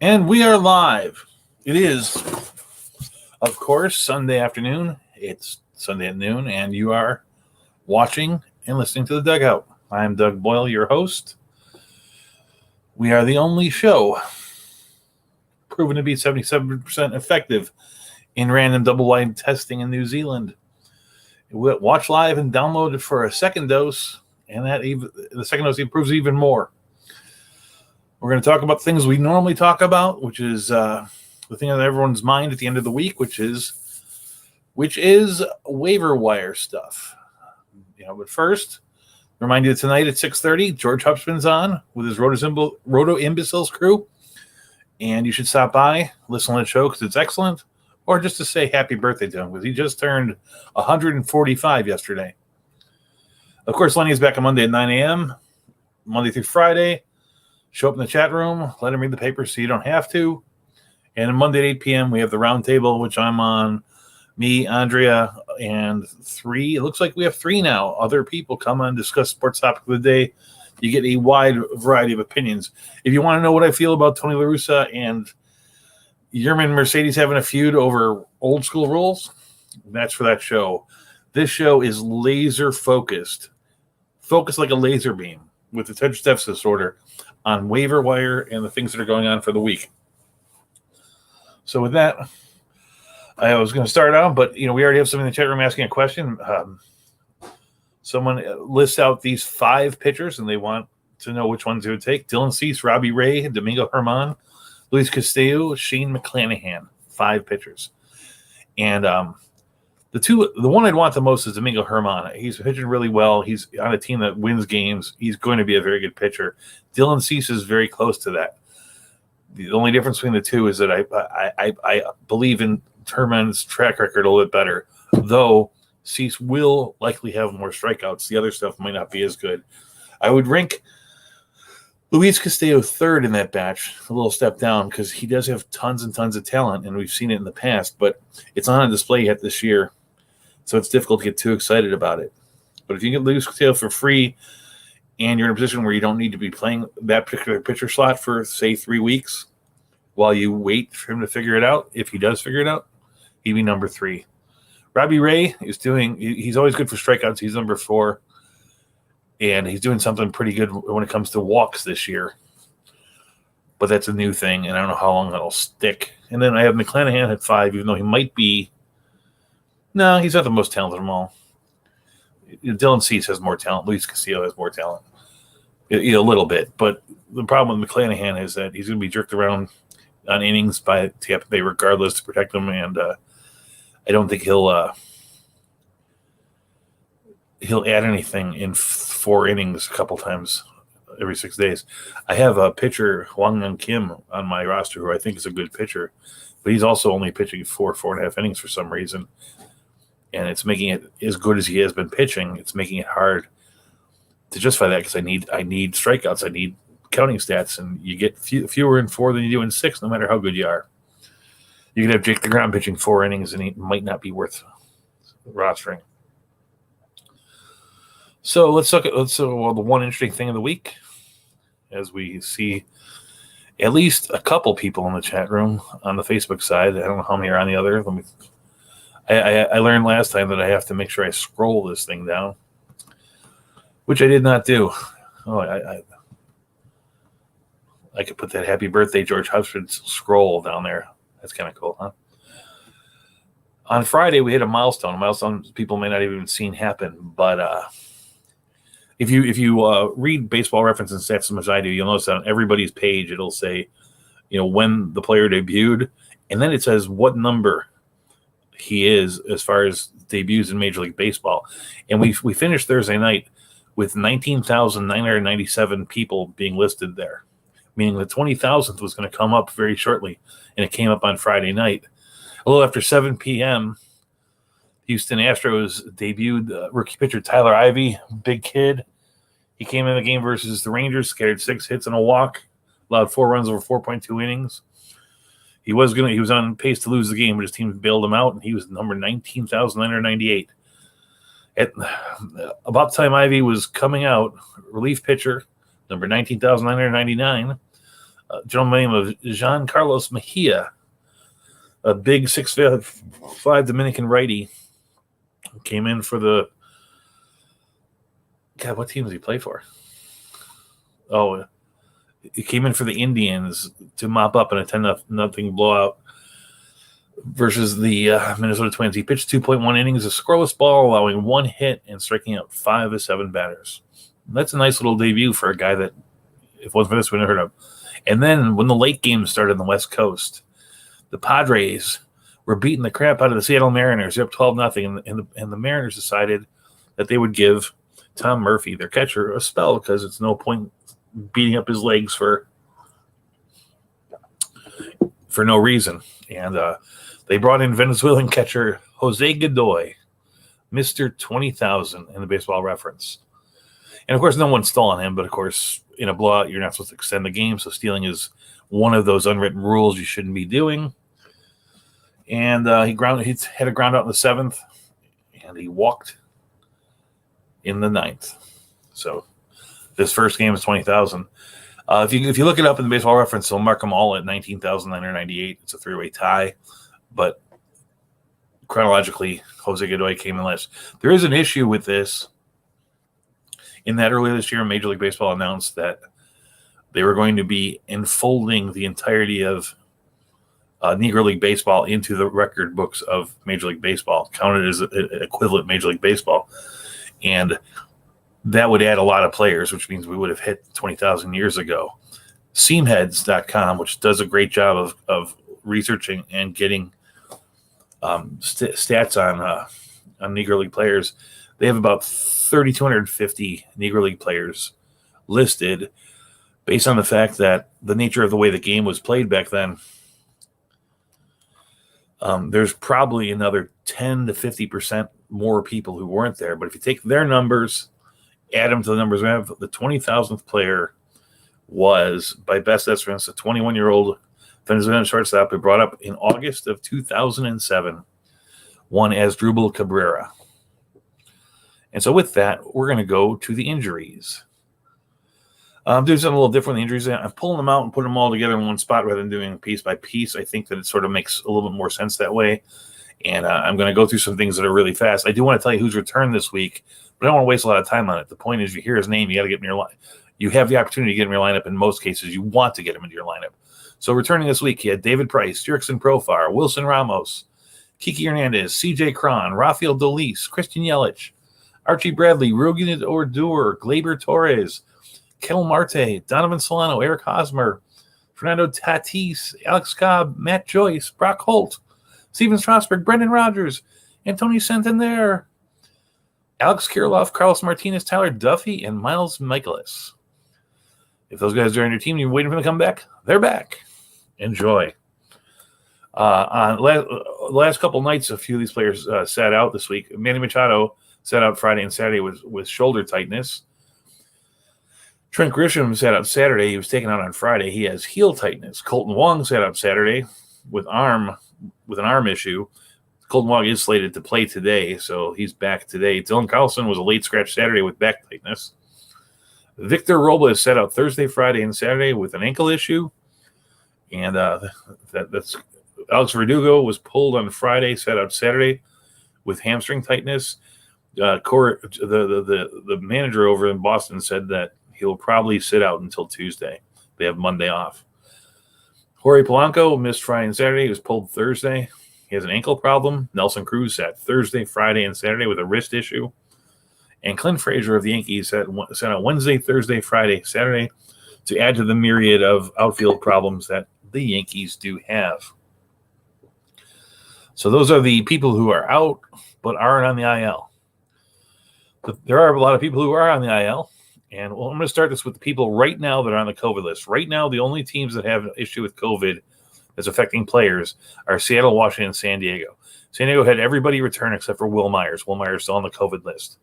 And we are live. It is, of course, Sunday afternoon. It's Sunday at noon, and you are watching and listening to the DOUGout. I'm Doug Boyle, your host. We are the only show proven to be 77% effective in random double-blind testing in New Zealand. Watch live and download it for a second dose, and the second dose improves even more. We're going to talk about things we normally talk about, which is the thing on everyone's mind at the end of the week, which is waiver wire stuff. But first, remind you that tonight at 6:30, George Hupsman's on with his Roto Imbeciles crew, and you should stop by, listen to the show because it's excellent, or just to say happy birthday to him because he just turned 145 yesterday. Of course, Lenny is back on Monday at 9 a.m., Monday through Friday. Show up in the chat room, let him read the paper so you don't have to. And on Monday at 8 p.m., we have the round table, which I'm on. Me, Andrea, and three. It looks like we have three now. Other people come on and discuss sports topic of the day. You get a wide variety of opinions. If you want to know what I feel about Tony La Russa and Yerman Mercedes having a feud over old school rules, that's for that show. This show is laser focused like a laser beam with attention deficit disorder on waiver wire and the things that are going on for the week. So with that, I was going to start out, but we already have somebody in the chat room asking a question. Someone lists out these 5 pitchers, and they want to know which ones they would take. Dylan Cease, Robbie Ray, Domingo Germán, Luis Castillo, Shane McClanahan. 5 pitchers. And the one I'd want the most is Domingo Germán. He's pitching really well. He's on a team that wins games. He's going to be a very good pitcher. Dylan Cease is very close to that. The only difference between the two is that I believe in Germán's track record a little bit better, though Cease will likely have more strikeouts. The other stuff might not be as good. I would rank Luis Castillo third in that batch, a little step down, because he does have tons and tons of talent, and we've seen it in the past, but it's not on display yet this year, so it's difficult to get too excited about it. But if you get Luis Castillo for free and you're in a position where you don't need to be playing that particular pitcher slot for, say, 3 weeks while you wait for him to figure it out, if he does figure it out, he'd be number 3. Robbie Ray he's always good for strikeouts. He's number 4. And he's doing something pretty good when it comes to walks this year. But that's a new thing, and I don't know how long that'll stick. And then I have McClanahan at 5, even though he might be – no, he's not the most talented of them all. Dylan Cease has more talent. Luis Castillo has more talent. A little bit. But the problem with McClanahan is that he's going to be jerked around on innings by Tampa Bay regardless to protect them, and I don't think he'll add anything in 4 innings a couple times every 6 days. I have a pitcher, Hwang Kim, on my roster who I think is a good pitcher, but he's also only pitching 4.5 innings for some reason, and it's making it as good as he has been pitching. It's making it hard to justify that because I need strikeouts. I need counting stats, and you get fewer in 4 than you do in 6, no matter how good you are. You could have Jake DeGrom pitching 4 innings, and he might not be worth rostering. So let's look at the one interesting thing of the week, as we see at least a couple people in the chat room on the Facebook side. I don't know how many are on the other. I learned last time that I have to make sure I scroll this thing down, which I did not do. Oh, I could put that happy birthday George Hupsman scroll down there. That's kind of cool, huh? On Friday, we hit a milestone people may not have even seen happen, but if you read Baseball Reference and Stats as much as I do, you'll notice that on everybody's page it'll say, when the player debuted, and then it says what number he is as far as debuts in Major League Baseball. And we finished Thursday night with 19,997 people being listed there, meaning the 20,000th was going to come up very shortly, and it came up on Friday night. A little after 7 p.m., Houston Astros debuted rookie pitcher Tyler Ivey, big kid. He came in the game versus the Rangers, scattered 6 hits and a walk, allowed 4 runs over 4.2 innings. He was on pace to lose the game, but his team bailed him out, and he was number 19,998. At about the time Ivey was coming out, relief pitcher, number 19,999, A gentleman named Jean Carlos Mejia, a big 6'5" Dominican righty, came in for the. God, what team does he play for? Oh, he came in for the Indians to mop up in a 10-0 blowout versus the Minnesota Twins. He pitched 2.1 innings, a scoreless ball, allowing 1 hit and striking out 5 of 7 batters. That's a nice little debut for a guy that, if it wasn't for this, we never heard of. And then when the late game started on the West Coast, the Padres were beating the crap out of the Seattle Mariners. They're up 12-0, and the Mariners decided that they would give Tom Murphy, their catcher, a spell because it's no point beating up his legs for no reason. And they brought in Venezuelan catcher Jose Godoy, Mr. 20,000 in the Baseball Reference. And, of course, no one's stolen him, but, of course, in a blowout, you're not supposed to extend the game, so stealing is one of those unwritten rules you shouldn't be doing. And he had a ground out in the 7th, and he walked in the 9th. So this first game is 20,000. If you look it up in the Baseball Reference, they'll mark them all at 19,998. It's a 3-way tie, but chronologically, Jose Godoy came in last. There is an issue with this in that earlier this year, Major League Baseball announced that they were going to be enfolding the entirety of Negro League Baseball into the record books of Major League Baseball, counted as equivalent Major League Baseball. And that would add a lot of players, which means we would have hit 20,000 years ago. Seamheads.com, which does a great job of researching and getting stats on Negro League players, they have about 3,250 Negro League players listed based on the fact that the nature of the way the game was played back then. There's probably another 10 to 50% more people who weren't there. But if you take their numbers, add them to the numbers we have, the 20,000th player was, by best estimates, a 21-year-old Venezuelan shortstop who brought up in August of 2007, one Asdrubal Cabrera. And so with that, we're going to go to the injuries. I'm doing something a little different with the injuries. I'm pulling them out and putting them all together in one spot rather than doing piece by piece. I think that it sort of makes a little bit more sense that way. And I'm going to go through some things that are really fast. I do want to tell you who's returned this week, but I don't want to waste a lot of time on it. The point is, you hear his name, you got to get him in your line. You have the opportunity to get him in your lineup. In most cases, you want to get him into your lineup. So returning this week, he had David Price, Jurickson Profar, Wilson Ramos, Kiki Hernandez, CJ Cron, Rafael Dolis, Christian Yelich, Archie Bradley, Rugen Odor, Gleyber Torres, Kel Marte, Donovan Solano, Eric Hosmer, Fernando Tatis, Alex Cobb, Matt Joyce, Brock Holt, Steven Strasburg, Brendan Rogers, Anthony Santander, Alex Kirilloff, Carlos Martinez, Tyler Duffy, and Miles Michaelis. If those guys are on your team and you're waiting for them to come back, they're back. Enjoy. On last couple nights, a few of these players sat out this week. Manny Machado sat out Friday and Saturday with shoulder tightness. Trent Grisham sat out Saturday. He was taken out on Friday. He has heel tightness. Colton Wong sat out Saturday with an arm issue. Colton Wong is slated to play today, so he's back today. Dylan Carlson was a late scratch Saturday with back tightness. Victor Robles sat out Thursday, Friday, and Saturday with an ankle issue. And that's Alex Verdugo was pulled on Friday, sat out Saturday with hamstring tightness. The manager over in Boston said that he'll probably sit out until Tuesday. They have Monday off. Jorge Polanco missed Friday and Saturday. He was pulled Thursday. He has an ankle problem. Nelson Cruz sat Thursday, Friday, and Saturday with a wrist issue. And Clint Frazier of the Yankees sat out Wednesday, Thursday, Friday, Saturday to add to the myriad of outfield problems that the Yankees do have. So those are the people who are out but aren't on the IL. But there are a lot of people who are on the IL. And I'm going to start this with the people right now that are on the COVID list. Right now, the only teams that have an issue with COVID that's affecting players are Seattle, Washington, and San Diego. San Diego had everybody return except for Will Myers. Will Myers is still on the COVID list.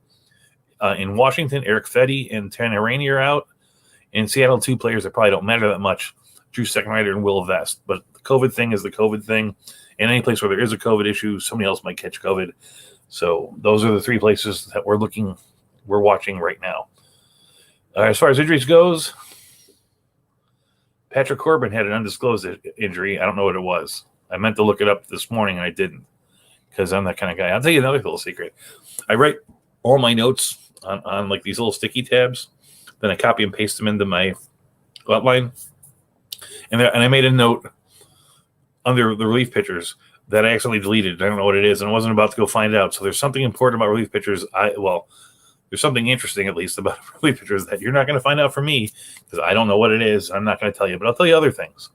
In Washington, Eric Fetty and Tanner Rainey are out. In Seattle, 2 players that probably don't matter that much, Drew Steckenrider and Will Vest. But the COVID thing is the COVID thing. In any place where there is a COVID issue, somebody else might catch COVID. So those are the 3 places that we're watching right now. As far as injuries goes, Patrick Corbin had an undisclosed injury. I don't know what it was. I meant to look it up this morning, and I didn't because I'm that kind of guy. I'll tell you another little secret. I write all my notes on like these little sticky tabs. Then I copy and paste them into my outline. And I made a note under the relief pitchers that I accidentally deleted. I don't know what it is, and I wasn't about to go find out. So there's something important about relief pitchers. There's something interesting, at least, about relief pitchers that you're not going to find out from me because I don't know what it is. I'm not going to tell you, but I'll tell you other things.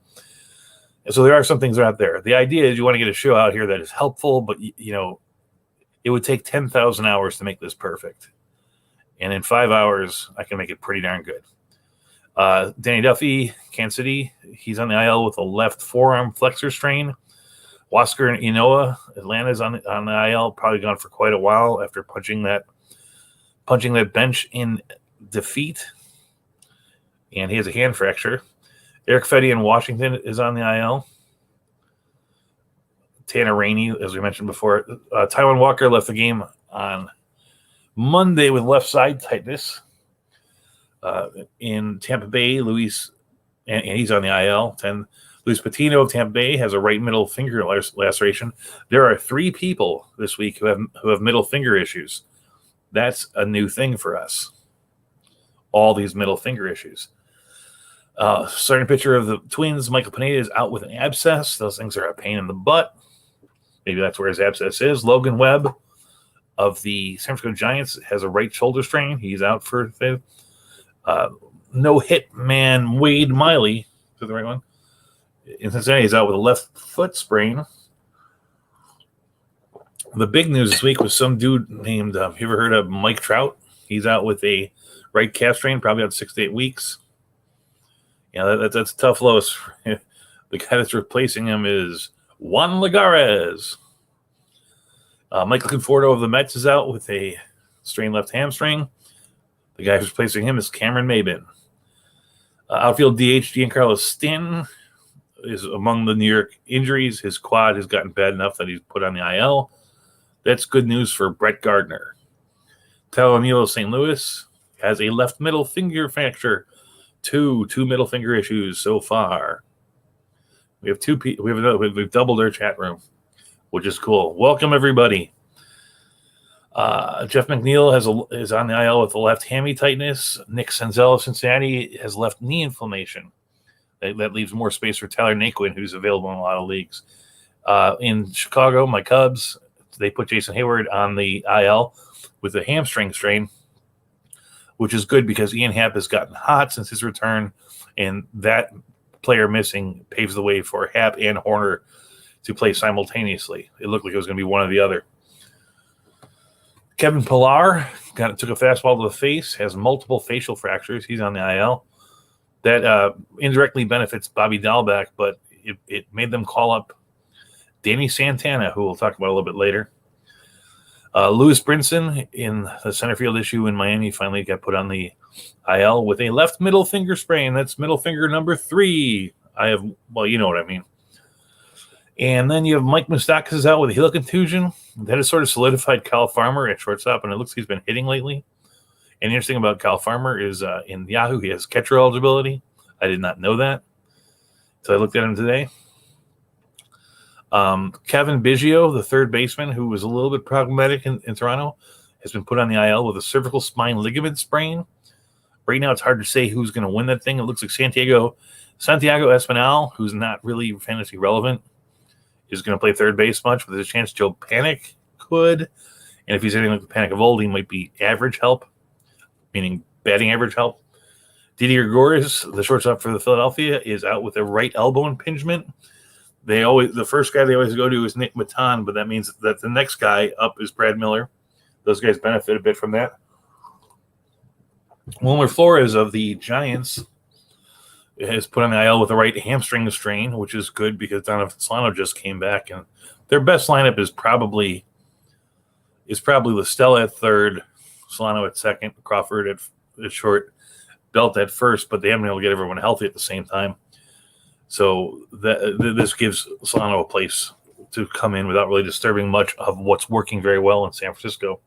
And so there are some things out there. The idea is you want to get a show out here that is helpful, but, it would take 10,000 hours to make this perfect. And in 5 hours, I can make it pretty darn good. Danny Duffy, Kansas City, he's on the IL with a left forearm flexor strain. Wasker and Inoa, Atlanta's on the IL, probably gone for quite a while after punching that bench in defeat. And he has a hand fracture. Eric Fetty in Washington is on the IL. Tanner Rainey, as we mentioned before. Taijuan Walker left the game on Monday with left side tightness. In Tampa Bay, Luis, and he's on the IL. Luis Patino of Tampa Bay has a right middle finger laceration. There are 3 people this week who have middle finger issues. That's a new thing for us. All these middle finger issues. Starting pitcher of the Twins, Michael Pineda, is out with an abscess. Those things are a pain in the butt. Maybe that's where his abscess is. Logan Webb of the San Francisco Giants has a right shoulder strain. He's out for no hit man Wade Miley. Is that the right one? In Cincinnati, he's out with a left foot sprain. The big news this week was some dude named, have you ever heard of Mike Trout? He's out with a right calf strain, probably out 6 to 8 weeks. Yeah, that's a tough loss. The guy that's replacing him is Juan Lagares. Michael Conforto of the Mets is out with a strained left hamstring. The guy who's replacing him is Cameron Maybin. Outfield DH Giancarlo Stanton is among the New York injuries. His quad has gotten bad enough that he's put on the IL. That's good news for Brett Gardner. Tal O'Neill of St. Louis has a left middle finger fracture. Two middle finger issues so far. We have 2 people. We've doubled our chat room, which is cool. Welcome everybody. Jeff McNeil is on the IL with the left hammy tightness. Nick Senzel of Cincinnati has left knee inflammation. That leaves more space for Tyler Naquin, who's available in a lot of leagues. In Chicago, my Cubs, they put Jason Hayward on the IL with a hamstring strain, which is good because Ian Happ has gotten hot since his return, and that player missing paves the way for Happ and Horner to play simultaneously. It looked like it was going to be one or the other. Kevin Pillar took a fastball to the face, has multiple facial fractures. He's on the IL. That indirectly benefits Bobby Dahlbeck, but it made them call up Danny Santana, who we'll talk about a little bit later. Lewis Brinson in the center field issue in Miami finally got put on the IL with a left middle finger sprain. That's middle finger number 3. You know what I mean. And then you have Mike Moustakas out with a heel contusion. That has sort of solidified Kyle Farmer at shortstop, and it looks like he's been hitting lately. And the interesting about Kyle Farmer is in Yahoo, he has catcher eligibility. I did not know that. So I looked at him today. Kevin Biggio, the third baseman, who was a little bit problematic in Toronto, has been put on the IL with a cervical spine ligament sprain. Right now, it's hard to say who's going to win that thing. It looks like Santiago Espinal, who's not really fantasy relevant, is going to play third base much, but there's a chance Joe Panic could. And if he's anything like the Panic of old, he might be average help, meaning batting average help. Didier Gores, the shortstop for the Philadelphia, is out with a right elbow impingement. The first guy they always go to is Nick Matan, but that means that the next guy up is Brad Miller. Those guys benefit a bit from that. Wilmer Flores of the Giants has put on the IL with a right hamstring strain, which is good because Donovan Solano just came back, and their best lineup is probably Listella at third, Solano at second, Crawford at short, Belt at first, but they haven't been able to get everyone healthy at the same time. So this gives Solano a place to come in without really disturbing much of what's working very well in San Francisco.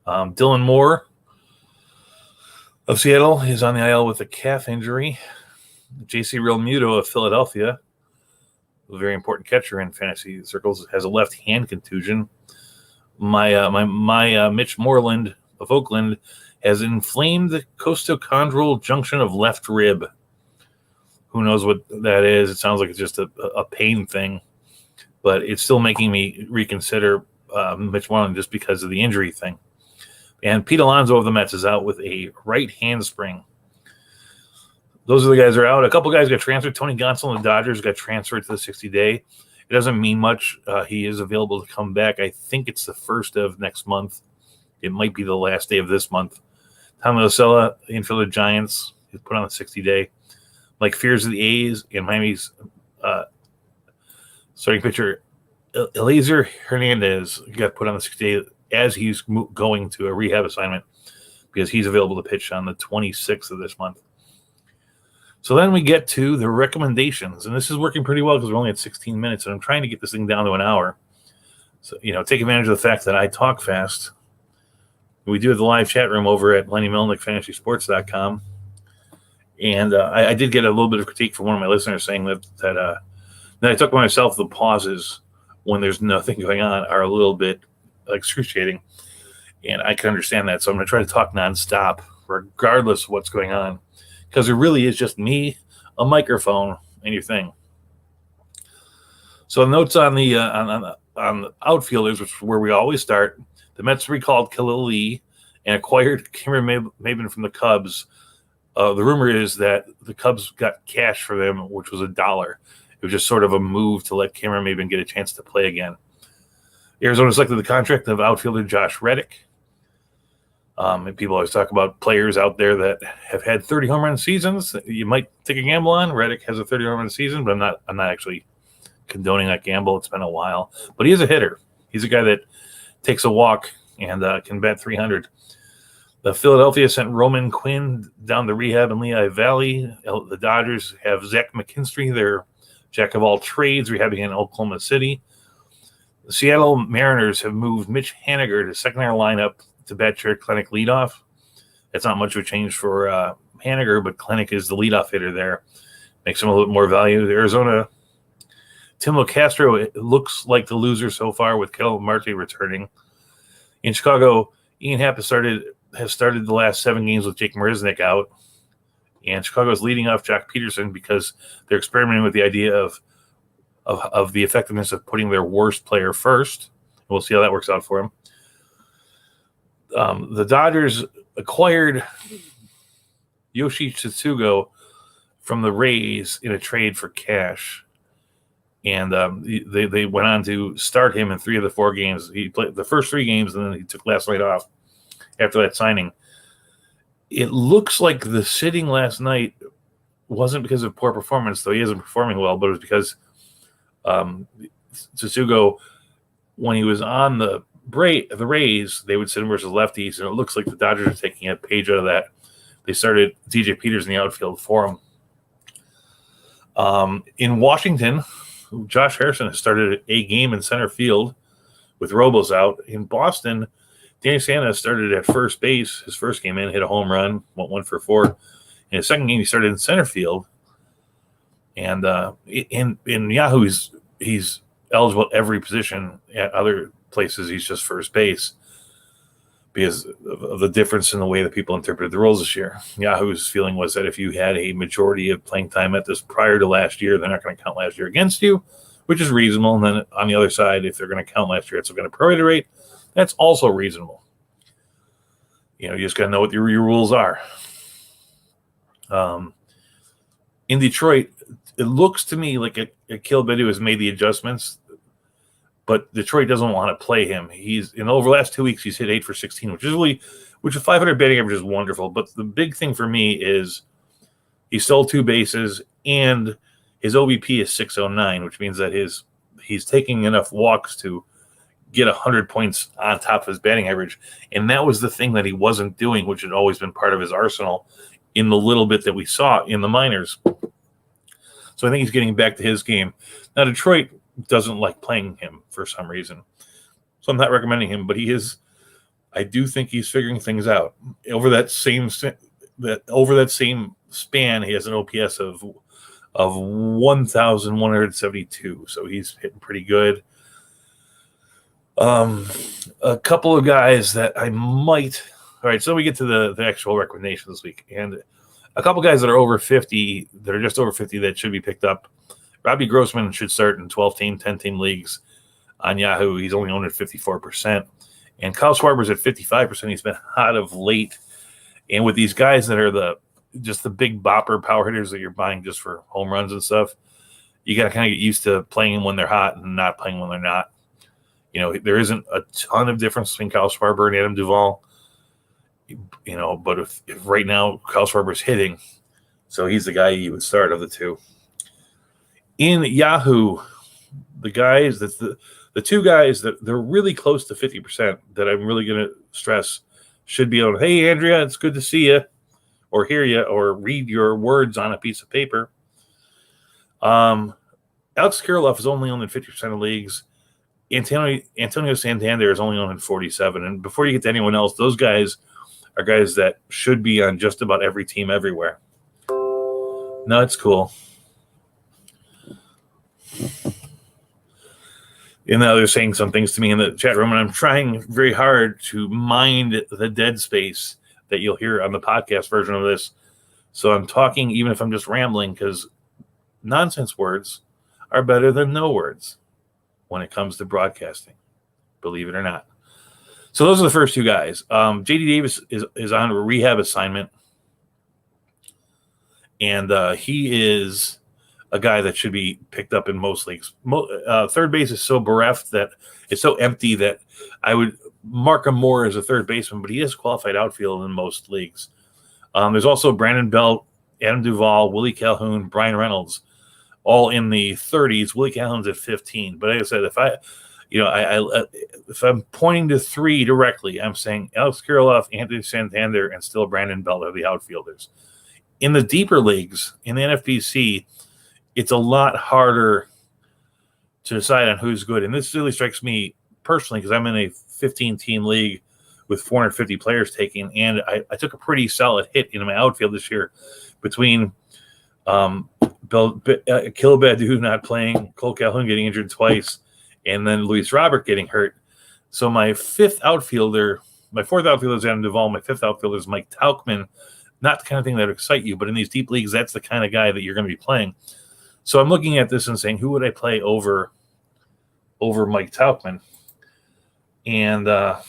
Dylan Moore of Seattle is on the IL with a calf injury. J.C. Realmuto of Philadelphia, a very important catcher in fantasy circles, has a left hand contusion. My Mitch Moreland of Oakland has inflamed the costochondral junction of left rib. Who knows what that is? It sounds like it's just a pain thing, but it's still making me reconsider Mitch Moreland just because of the injury thing. And Pete Alonso of the Mets is out with a right handspring. Those are the guys that are out. A couple guys got transferred. Tony Gonsolin of the Dodgers got transferred to the 60-day. It doesn't mean much. He is available to come back. I think it's the 1st of next month. It might be the last day of this month. Tommy Losella, infielder of the Giants, is put on the 60-day. Mike Fears of the A's and Miami's starting pitcher Eliezer Hernandez got put on the 60-day as he's going to a rehab assignment because he's available to pitch on the 26th of this month. So then we get to the recommendations, and this is working pretty well because we're only at 16 minutes, and I'm trying to get this thing down to an hour. So, take advantage of the fact that I talk fast. We do have the live chat room over at LennyMelnickFantasySports.com. And I did get a little bit of critique from one of my listeners saying that I took myself the pauses when there's nothing going on are a little bit excruciating. And I can understand that. So I'm going to try to talk nonstop regardless of what's going on. Because it really is just me, a microphone, and your thing. So notes on the outfielders, which is where we always start. The Mets recalled Khalil Lee and acquired Cameron Maybin from the Cubs. The rumor is that the Cubs got cash for them, which was $1. It was just sort of a move to let Cameron Maybin get a chance to play again. Arizona selected the contract of outfielder Josh Reddick. And people always talk about players out there that have had 30 home run seasons. You might take a gamble on. Reddick has a 30 home run season, but I'm not actually condoning that gamble. It's been a while. But he is a hitter. He's a guy that takes a walk and can bat 300. The Philadelphia sent Roman Quinn down to rehab in Lehigh Valley. The Dodgers have Zach McKinstry, their jack of all trades, rehabbing in Oklahoma City. The Seattle Mariners have moved Mitch Haniger to secondary lineup to bat Jared Klenick leadoff. That's not much of a change for Haniger, but Klenick is the leadoff hitter there. Makes him a little bit more value. The Arizona, Tim LoCastro looks like the loser so far with Ketel Marte returning. In Chicago, Ian Happ has started the last 7 games with Jake Marisnick out. And Chicago is leading off Jock Peterson because they're experimenting with the idea of the effectiveness of putting their worst player first. We'll see how that works out for him. The Dodgers acquired Yoshi Tsutsugo from the Rays in a trade for cash. And they went on to start him in 3 of the 4 games. He played the first 3 games, and then he took last night off after that signing. It looks like the sitting last night wasn't because of poor performance, though he isn't performing well, but it was because Tsutsugo, when he was on the Rays, they would sit him versus lefties, and it looks like the Dodgers are taking a page out of that. They started DJ Peters in the outfield for him. In Washington, Josh Harrison has started a game in center field with Robles out. In Boston, Danny Santana started at first base. His first game in, hit a home run, went 1 for 4. In his second game, he started in center field. And in Yahoo, he's eligible at every position. At other places, he's just first base because of the difference in the way that people interpreted the rules this year. Yahoo's feeling was that if you had a majority of playing time at this prior to last year, they're not going to count last year against you, which is reasonable. And then on the other side, if they're going to count last year, it's going to prorate rate. That's also reasonable. You just got to know what your rules are. In Detroit, it looks to me like Akil Baddoo has made the adjustments, but Detroit doesn't want to play him. Over the last 2 weeks, he's hit 8 for 16, which is 500 batting average is wonderful. But the big thing for me is he stole 2 bases and his OBP is 609, which means that he's taking enough walks to get 100 points on top of his batting average. And that was the thing that he wasn't doing, which had always been part of his arsenal in the little bit that we saw in the minors. So I think he's getting back to his game. Now, Detroit doesn't like playing him for some reason. So I'm not recommending him, but I do think he's figuring things out. Over that same that over that same span, he has an OPS of 1,172. So he's hitting pretty good. A couple of guys that I might. All right, so we get to the actual recommendation this week, and a couple guys that are over 50, that are just over 50, that should be picked up. Robbie Grossman should start in 12-team, 10-team leagues on Yahoo. He's only owned at 54%, and Kyle Schwarber's at 55%. He's been hot of late, and with these guys that are the big bopper power hitters that you're buying just for home runs and stuff, you got to kind of get used to playing them when they're hot and not playing when they're not. You know, there isn't a ton of difference between Kyle Schwarber and Adam Duvall. You know, but if right now Kyle Schwarber's hitting, so he's the guy you would start of the two. In Yahoo, the guys that's the two guys that they're really close to 50% that I'm really going to stress should be on. Hey, Andrea, it's good to see you, or hear you, or read your words on a piece of paper. Alex Kirilloff is only owned in 50% of leagues. Antonio Santander is only owned in 47. And before you get to anyone else, those guys are guys that should be on just about every team everywhere. No, it's cool. And now they're saying some things to me in the chat room, and I'm trying very hard to mind the dead space that you'll hear on the podcast version of this. So I'm talking even if I'm just rambling, because nonsense words are better than no words when it comes to broadcasting, believe it or not. So those are the first two guys. J.D. Davis is on a rehab assignment, and he is a guy that should be picked up in most leagues. Third base is so bereft that it's so empty that I would mark him more as a third baseman, but he is qualified outfield in most leagues. There's also Brandon Belt, Adam Duvall, Willie Calhoun, Brian Reynolds, all in the 30s. Willie Calhoun's at 15. But like I said, if I'm pointing to three directly, I'm saying Alex Kirilloff, Anthony Santander, and still Brandon Belt are the outfielders. In the deeper leagues, in the NFBC, it's a lot harder to decide on who's good. And this really strikes me personally because I'm in a 15-team league with 450 players taking, and I took a pretty solid hit in my outfield this year between Kilbadu not playing, Cole Calhoun getting injured twice, and then Luis Robert getting hurt. So my fourth outfielder is Adam Duvall. My fifth outfielder is Mike Tauchman. Not the kind of thing that would excite you, but in these deep leagues, that's the kind of guy that you're going to be playing. So I'm looking at this and saying, who would I play over Mike Tauchman? And the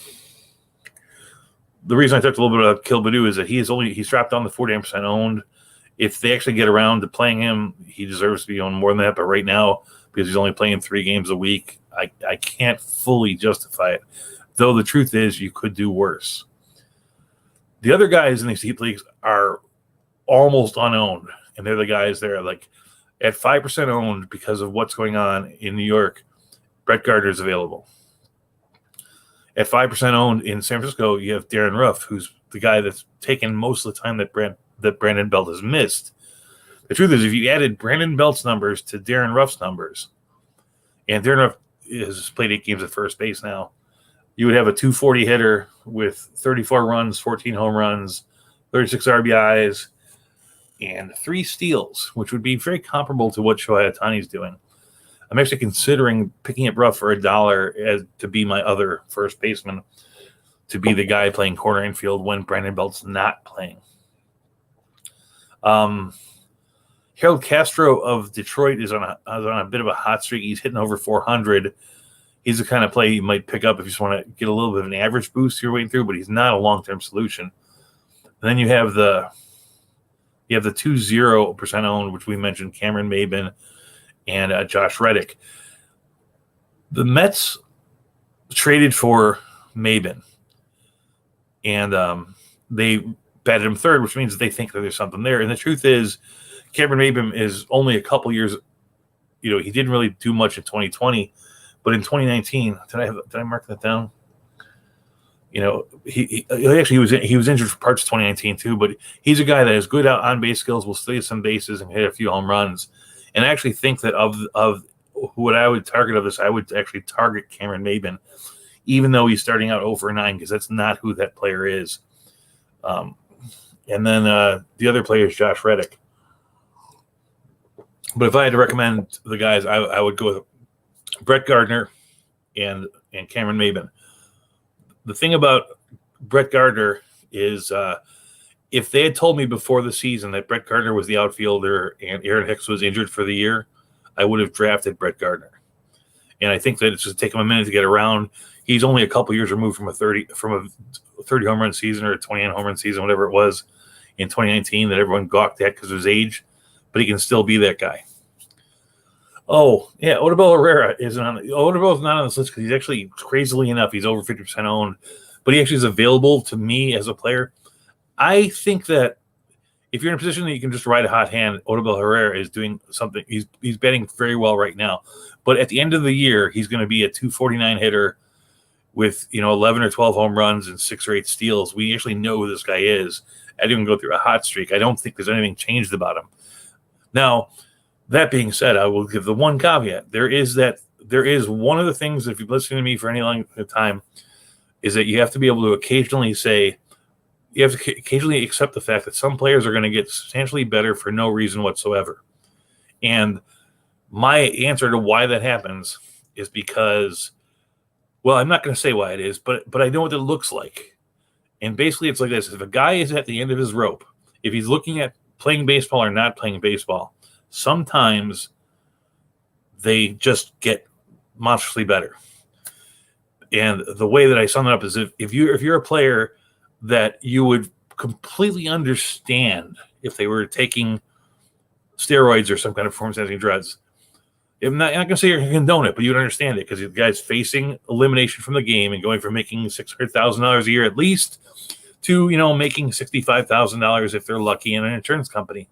reason I talked a little bit about Kilbadu is that he's dropped down to 49% owned. If they actually get around to playing him, he deserves to be owned more than that. But right now, because he's only playing 3 games a week, I can't fully justify it. Though the truth is, you could do worse. The other guys in these deep leagues are almost unowned, and they're the guys that are like at 5% owned because of what's going on in New York. Brett Gardner is available. At 5% owned in San Francisco, you have Darren Ruff, who's the guy that's taken most of the time that Brandon Belt has missed. The truth is, if you added Brandon Belt's numbers to Darren Ruff's numbers, and Darren Ruff has played 8 games at first base now, you would have a 240 hitter with 34 runs, 14 home runs, 36 RBIs, and 3 steals, which would be very comparable to what Shohei Ohtani's doing. I'm actually considering picking up Ruff for $1 to be my other first baseman, to be the guy playing corner infield when Brandon Belt's not playing. Harold Castro of Detroit is on a bit of a hot streak. He's hitting over 400. He's the kind of play you might pick up if you just want to get a little bit of an average boost you're waiting through, but he's not a long-term solution. And then you have the 20% owned, which we mentioned, Cameron Maben and Josh Reddick. The Mets traded for Maben, and they batted him third, which means they think that there's something there. And the truth is, Cameron Maben is only a couple years. He didn't really do much in 2020, but in 2019, did I mark that down? He was injured for parts of 2019 too, but he's a guy that has good on base skills, will steal some bases and hit a few home runs. And I actually think that of what I would target of this, I would actually target Cameron Maben, even though he's starting out 0-9, because that's not who that player is. And then the other player is Josh Reddick. But if I had to recommend the guys, I would go with Brett Gardner and Cameron Maben. The thing about Brett Gardner is if they had told me before the season that Brett Gardner was the outfielder and Aaron Hicks was injured for the year, I would have drafted Brett Gardner. And I think that it's just take him a minute to get around. He's only a couple years removed from a 30 home run season or a 29 home run season, whatever it was in 2019 that everyone gawked at because of his age, but he can still be that guy. Oh, yeah, Odubel Herrera isn't on. Odubel's not on this list because he's actually, crazily enough, he's over 50% owned, but he actually is available to me as a player. I think that if you're in a position that you can just ride a hot hand, Odubel Herrera is doing something. He's batting very well right now. But at the end of the year, he's going to be a 249 hitter with 11 or 12 home runs and 6 or 8 steals. We actually know who this guy is. I didn't go through a hot streak. I don't think there's anything changed about him. Now, that being said, I will give the one caveat. There is one of the things, if you've listened to me for any long time, is that you have to be able to occasionally say, you have to occasionally accept the fact that some players are going to get substantially better for no reason whatsoever. And my answer to why that happens is because, well, I'm not going to say why it is, but I know what it looks like. And basically it's like this. If a guy is at the end of his rope, if he's looking at playing baseball or not playing baseball, sometimes they just get monstrously better. And the way that I sum it up is if you're a player that you would completely understand if they were taking steroids or some kind of performance-enhancing drugs. I'm not going to say you're going to condone it, but you'd understand it because the guy's facing elimination from the game and going from making $600,000 a year at least to, making $65,000 if they're lucky in an insurance company.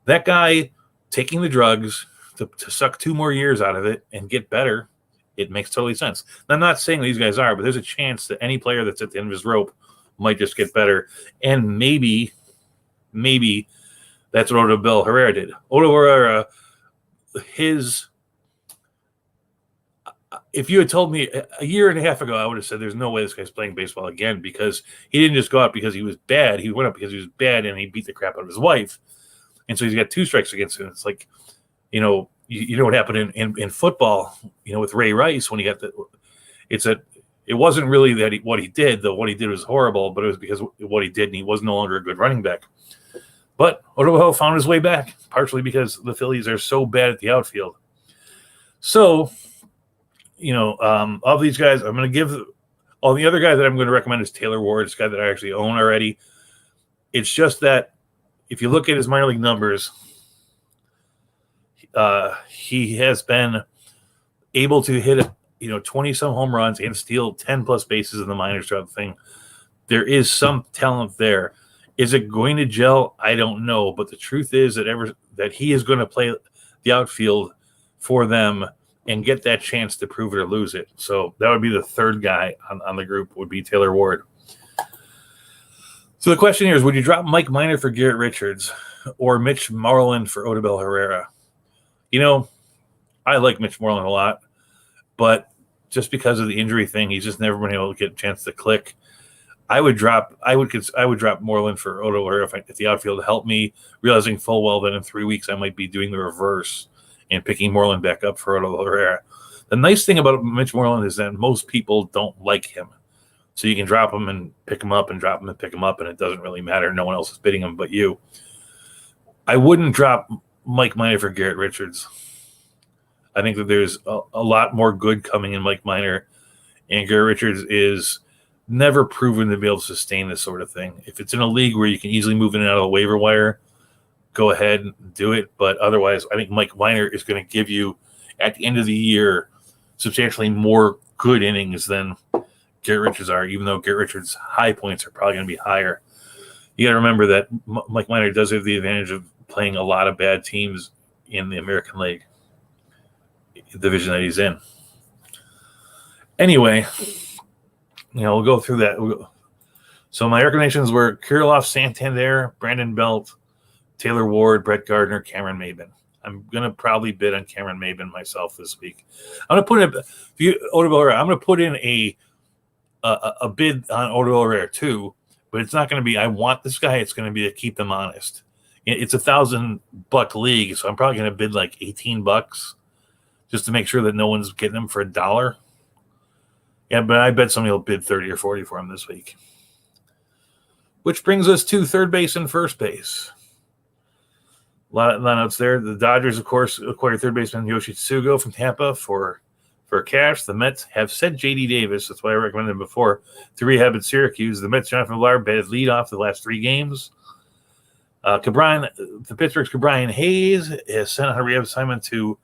That guy taking the drugs to suck 2 more years out of it and get better, it makes totally sense. I'm not saying these guys are, but there's a chance that any player that's at the end of his rope might just get better. And maybe that's what Odubel Herrera did. Odubel Herrera, if you had told me a year and a half ago, I would have said there's no way this guy's playing baseball again because he didn't just go out because he was bad. He went up because he was bad and he beat the crap out of his wife. And so he's got 2 strikes against him. It's like, you know what happened in football, with Ray Rice when he got it wasn't really what he did, though what he did was horrible, but it was because of what he did and he was no longer a good running back. But Odubel found his way back, partially because the Phillies are so bad at the outfield. So, of these guys, I'm going to give the other guy that I'm going to recommend is Taylor Ward, this guy that I actually own already. It's just that if you look at his minor league numbers, he has been able to hit 20-some home runs and steal 10-plus bases in the minors throughout the thing. There is some talent there. Is it going to gel? I don't know. But the truth is that he is going to play the outfield for them and get that chance to prove it or lose it. So that would be the third guy on the group would be Taylor Ward. So the question here is, would you drop Mike Minor for Garrett Richards or Mitch Moreland for Odubel Herrera? I like Mitch Moreland a lot, but just because of the injury thing, he's just never been able to get a chance to click. I would drop Moreland for Odubel Herrera if the outfield helped me, realizing full well that in 3 weeks I might be doing the reverse and picking Moreland back up for Odubel Herrera. The nice thing about Mitch Moreland is that most people don't like him. So you can drop him and pick him up and drop him and pick him up, and it doesn't really matter. No one else is bidding him but you. I wouldn't drop Mike Minor for Garrett Richards. I think that there's a lot more good coming in Mike Minor, and Garrett Richards is never proven to be able to sustain this sort of thing. If it's in a league where you can easily move in and out of the waiver wire, go ahead and do it. But otherwise, I think Mike Minor is going to give you, at the end of the year, substantially more good innings than Garrett Richards are, even though Garrett Richards' high points are probably going to be higher. You got to remember that Mike Minor does have the advantage of playing a lot of bad teams in the American League division that he's in. Anyway, we'll go through that. So my recommendations were Kirilloff, Santander, Brandon Belt, Taylor Ward, Brett Gardner, Cameron Maben. I'm going to probably bid on Cameron Maben myself this week. I'm going to put in I'm going to put in a bid on Odubel Herrera too, but it's not going to be, I want this guy. It's going to be to keep them honest. It's $1,000 league, so I'm probably going to bid like $18 just to make sure that no one's getting him for $1. Yeah, but I bet somebody will bid 30 or 40 for him this week. Which brings us to third base and first base. A lot of lineouts there. The Dodgers, of course, acquired third baseman Yoshi Tsugo from Tampa for cash. The Mets have sent J.D. Davis, that's why I recommended him before, to rehab at Syracuse. The Mets, Jonathan Villar, batted leadoff the last 3 games. The Pittsburgh's Cabrian Hayes is sent on a rehab assignment to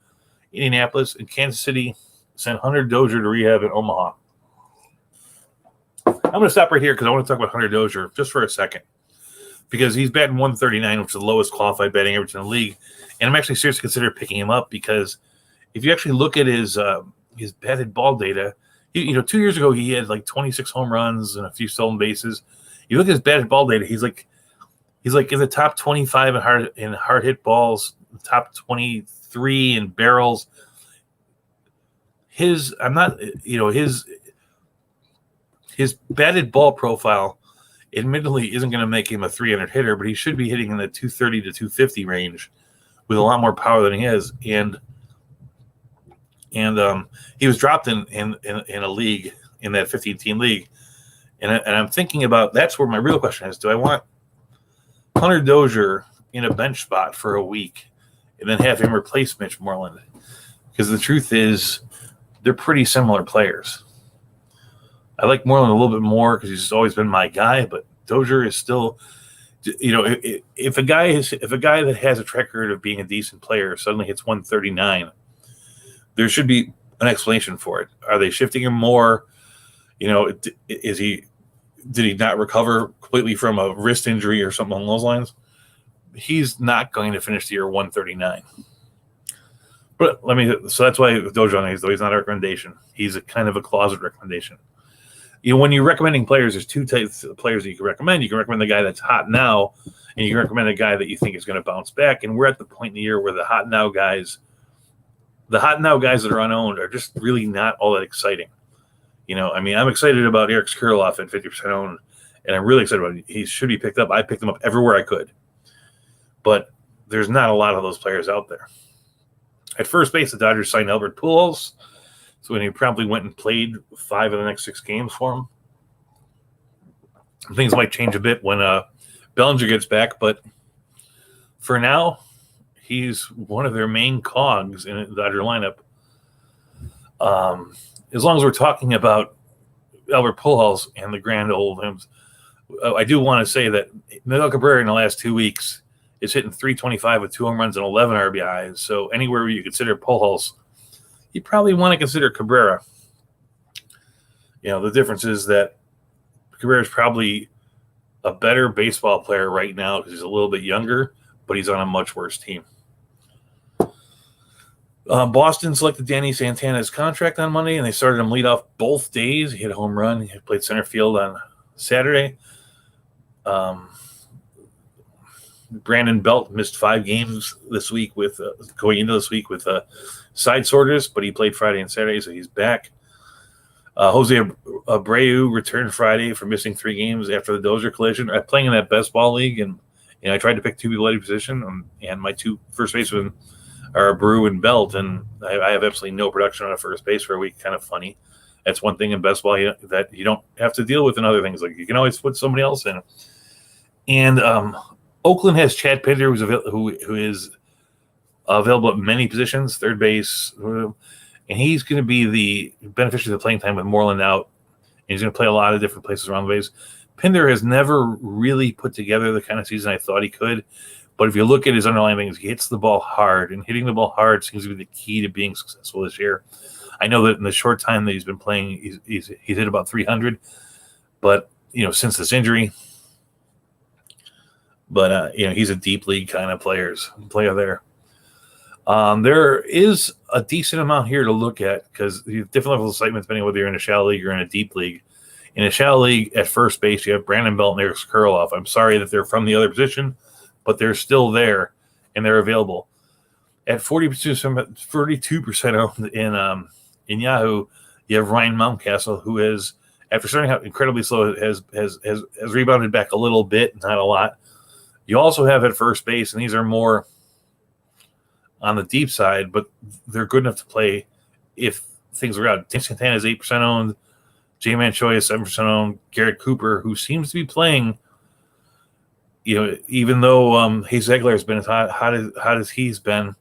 Indianapolis, and Kansas City sent Hunter Dozier to rehab in Omaha. I'm going to stop right here because I want to talk about Hunter Dozier just for a second, because he's batting 139, which is the lowest qualified batting average in the league, and I'm actually seriously considering picking him up because if you actually look at his batted ball data, 2 years ago he had like 26 home runs and a few stolen bases. You look at his batted ball data, he's like in the top 25 in hard hit balls, top 23 in barrels. His batted ball profile admittedly isn't going to make him a 300 hitter, but he should be hitting in the 230 to 250 range with a lot more power than he is. And he was dropped in a league, in that 15-team league. And I'm thinking about, that's where my real question is, do I want Hunter Dozier in a bench spot for a week and then have him replace Mitch Moreland? Because the truth is, they're pretty similar players. I like Moreland a little bit more because he's always been my guy, but Dozier is still, if a guy that has a track record of being a decent player suddenly hits 139, there should be an explanation for it. Are they shifting him more? Did he not recover completely from a wrist injury or something along those lines? He's not going to finish the year 139. So that's why Dozier, he's not a recommendation. He's a kind of a closet recommendation. When you're recommending players, there's 2 types of players that you can recommend. You can recommend the guy that's hot now, and you can recommend a guy that you think is going to bounce back. And we're at the point in the year where the hot now guys that are unowned are just really not all that exciting. I'm excited about Eric Skurloff at 50% owned, and I'm really excited about him. He should be picked up. I picked him up everywhere I could. But there's not a lot of those players out there. At first base, the Dodgers signed Albert Pujols, so when he promptly went and played 5 of the next 6 games for him. Things might change a bit when Bellinger gets back, but for now, he's one of their main cogs in the Dodger lineup. As long as we're talking about Albert Pujols and the grand old hymns, I do want to say that Miguel Cabrera in the last 2 weeks is hitting .325 with 2 home runs and 11 RBIs. So anywhere where you consider Pujols, you probably want to consider Cabrera. The difference is that Cabrera is probably a better baseball player right now because he's a little bit younger, but he's on a much worse team. Boston selected Danny Santana's contract on Monday, and they started him lead off both days. He hit a home run. He played center field on Saturday. Brandon Belt missed 5 games this week going into this week with side sorters, but he played Friday and Saturday, so he's back. Jose Abreu returned Friday for missing 3 games after the Dozier collision. I'm playing in that best ball league, and I tried to pick 2 people at each position, and my 2 first basemen are Abreu and Belt, and I have absolutely no production on a first base for a week. Kind of funny. That's one thing in best ball that you don't have to deal with in other things. Like you can always put somebody else in. And Oakland has Chad Pinder, who is available at many positions, third base, and he's going to be the beneficiary of the playing time with Moreland out. And he's going to play a lot of different places around the base. Pinder has never really put together the kind of season I thought he could. But if you look at his underlying things, he hits the ball hard, and hitting the ball hard seems to be the key to being successful this year. I know that in the short time that he's been playing, he's hit about 300, but since this injury. But he's a deep league kind of player there. There is a decent amount here to look at because you have different levels of excitement depending on whether you're in a shallow league or in a deep league. In a shallow league, at first base, you have Brandon Belt and Eric Skurloff. I'm sorry that they're from the other position, but they're still there and they're available. At 42% owned in Yahoo, you have Ryan Mountcastle, who has after starting out incredibly slow, has rebounded back a little bit, not a lot. You also have at first base, and these are more on the deep side, but they're good enough to play if things are out. Santana is 8% owned. J-Man Choi is 7% owned. Garrett Cooper, who seems to be playing, even though Hayes Zegler has been as hot as he's been,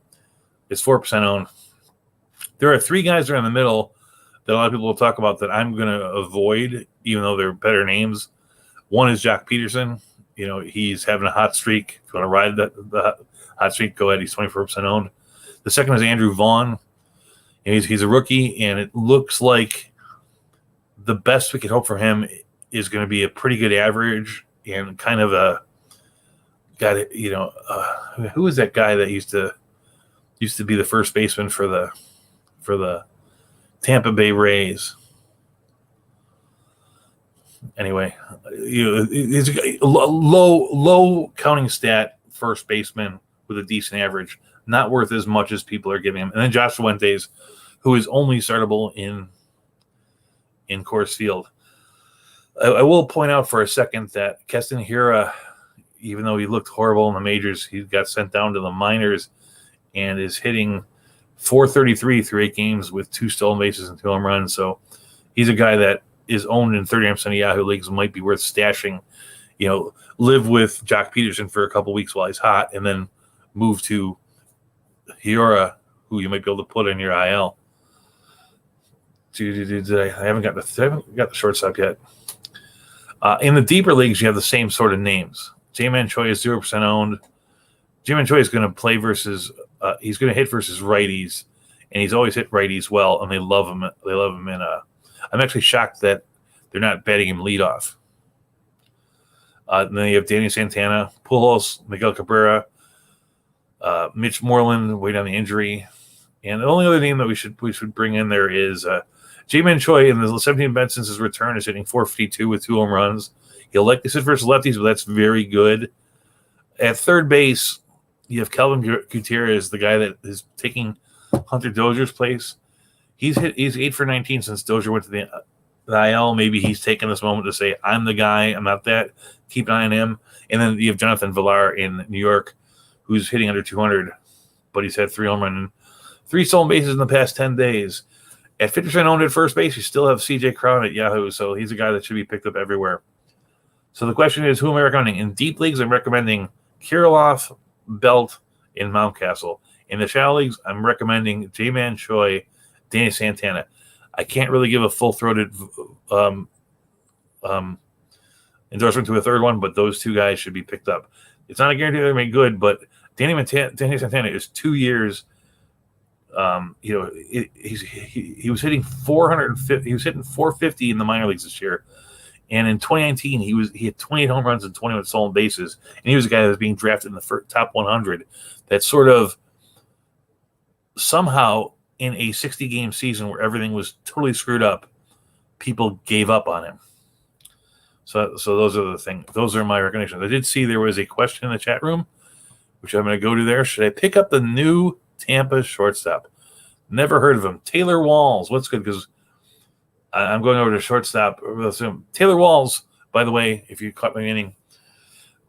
is 4% owned. There are three guys that are in the middle that a lot of people will talk about that I'm going to avoid, even though they're better names. One is Jock Peterson. He's having a hot streak. If you want to ride the hot streak, go ahead. He's 24% owned. The second is Andrew Vaughn. He's a rookie, and it looks like the best we could hope for him is going to be a pretty good average and kind of a guy. Who is that guy that used to be the first baseman for the Tampa Bay Rays? Anyway, it's a low counting stat first baseman with a decent average, not worth as much as people are giving him. And then Josh Fuentes, who is only startable in Coors Field. I will point out for a second that Keston Hiura, even though he looked horrible in the majors, he got sent down to the minors and is hitting .433 through 8 games with 2 stolen bases and 2 home runs. So he's a guy that is owned in 39% of Yahoo leagues, might be worth stashing. Live with Jock Peterson for a couple weeks while he's hot, and then move to Hiura, who you might be able to put in your IL. I haven't got the shortstop yet. In the deeper leagues, you have the same sort of names. J-Man Choi is 0% owned. J-Man Choi is going to play versus he's going to hit versus righties, and he's always hit righties well, and they love him. They love him I'm actually shocked that they're not betting him leadoff. Then you have Danny Santana, Pujols, Miguel Cabrera, Mitch Moreland waiting on the injury, and the only other name that we should bring in there is J-Man Choi. In the 17 bet since his return is hitting .452 with 2 home runs. He'll likely sit versus lefties, but that's very good. At third base, you have Kelvin Gutierrez, the guy that is taking Hunter Dozier's place. He's 8 for 19 since Dozier went to the IL. Maybe he's taken this moment to say, I'm the guy. I'm not that. Keep an eye on him. And then you have Jonathan Villar in New York, who's hitting under 200, but he's had 3 home runs and 3 stolen bases in the past 10 days. At 50% owned at first base, you still have C.J. Cron at Yahoo, so he's a guy that should be picked up everywhere. So the question is, who am I recommending? In deep leagues, I'm recommending Kirilloff, Belt, and Mountcastle. In the shallow leagues, I'm recommending J-Man Choi, Danny Santana. I can't really give a full-throated endorsement to a third one, but those 2 guys should be picked up. It's not a guarantee they're made good, but Danny Santana is 2 years. He was hitting 450. He was hitting .450 in the minor leagues this year, and in 2019 he had 28 home runs and 21 stolen bases, and he was a guy that was being drafted in the top 100. That sort of somehow in a 60-game season where everything was totally screwed up, people gave up on him. So those are the things. Those are my recommendations. I did see there was a question in the chat room, which I'm going to go to there. Should I pick up the new Tampa shortstop? Never heard of him. Taylor Walls. What's good? Because I'm going over to shortstop. Taylor Walls, by the way, if you caught my meaning,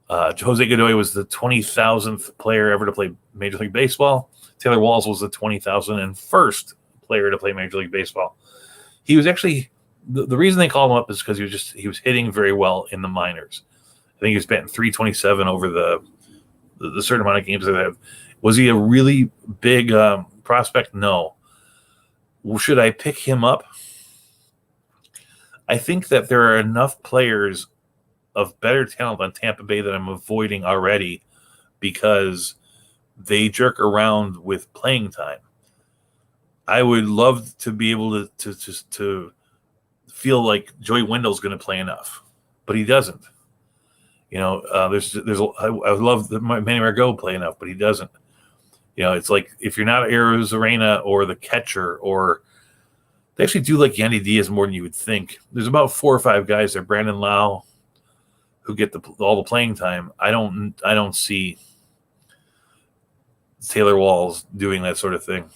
Jose Godoy was the 20,000th player ever to play Major League Baseball. Taylor Walls was the 20,001st player to play Major League Baseball. He was actually the reason they called him up is because he was hitting very well in the minors. I think he was batting .327 over the certain amount of games that they have. Was he a really big prospect? No. Should I pick him up? I think that there are enough players of better talent on Tampa Bay that I'm avoiding already because they jerk around with playing time. I would love to be able to feel like Joey Wendell's going to play enough, but he doesn't. I would love Manny Margot play enough, but he doesn't. It's like if you're not Arozarena or the catcher, or they actually do like Yandy Diaz more than you would think. There's about 4 or 5 guys there, Brandon Lau, who get all the playing time. I don't see Taylor Walls doing that sort of thing.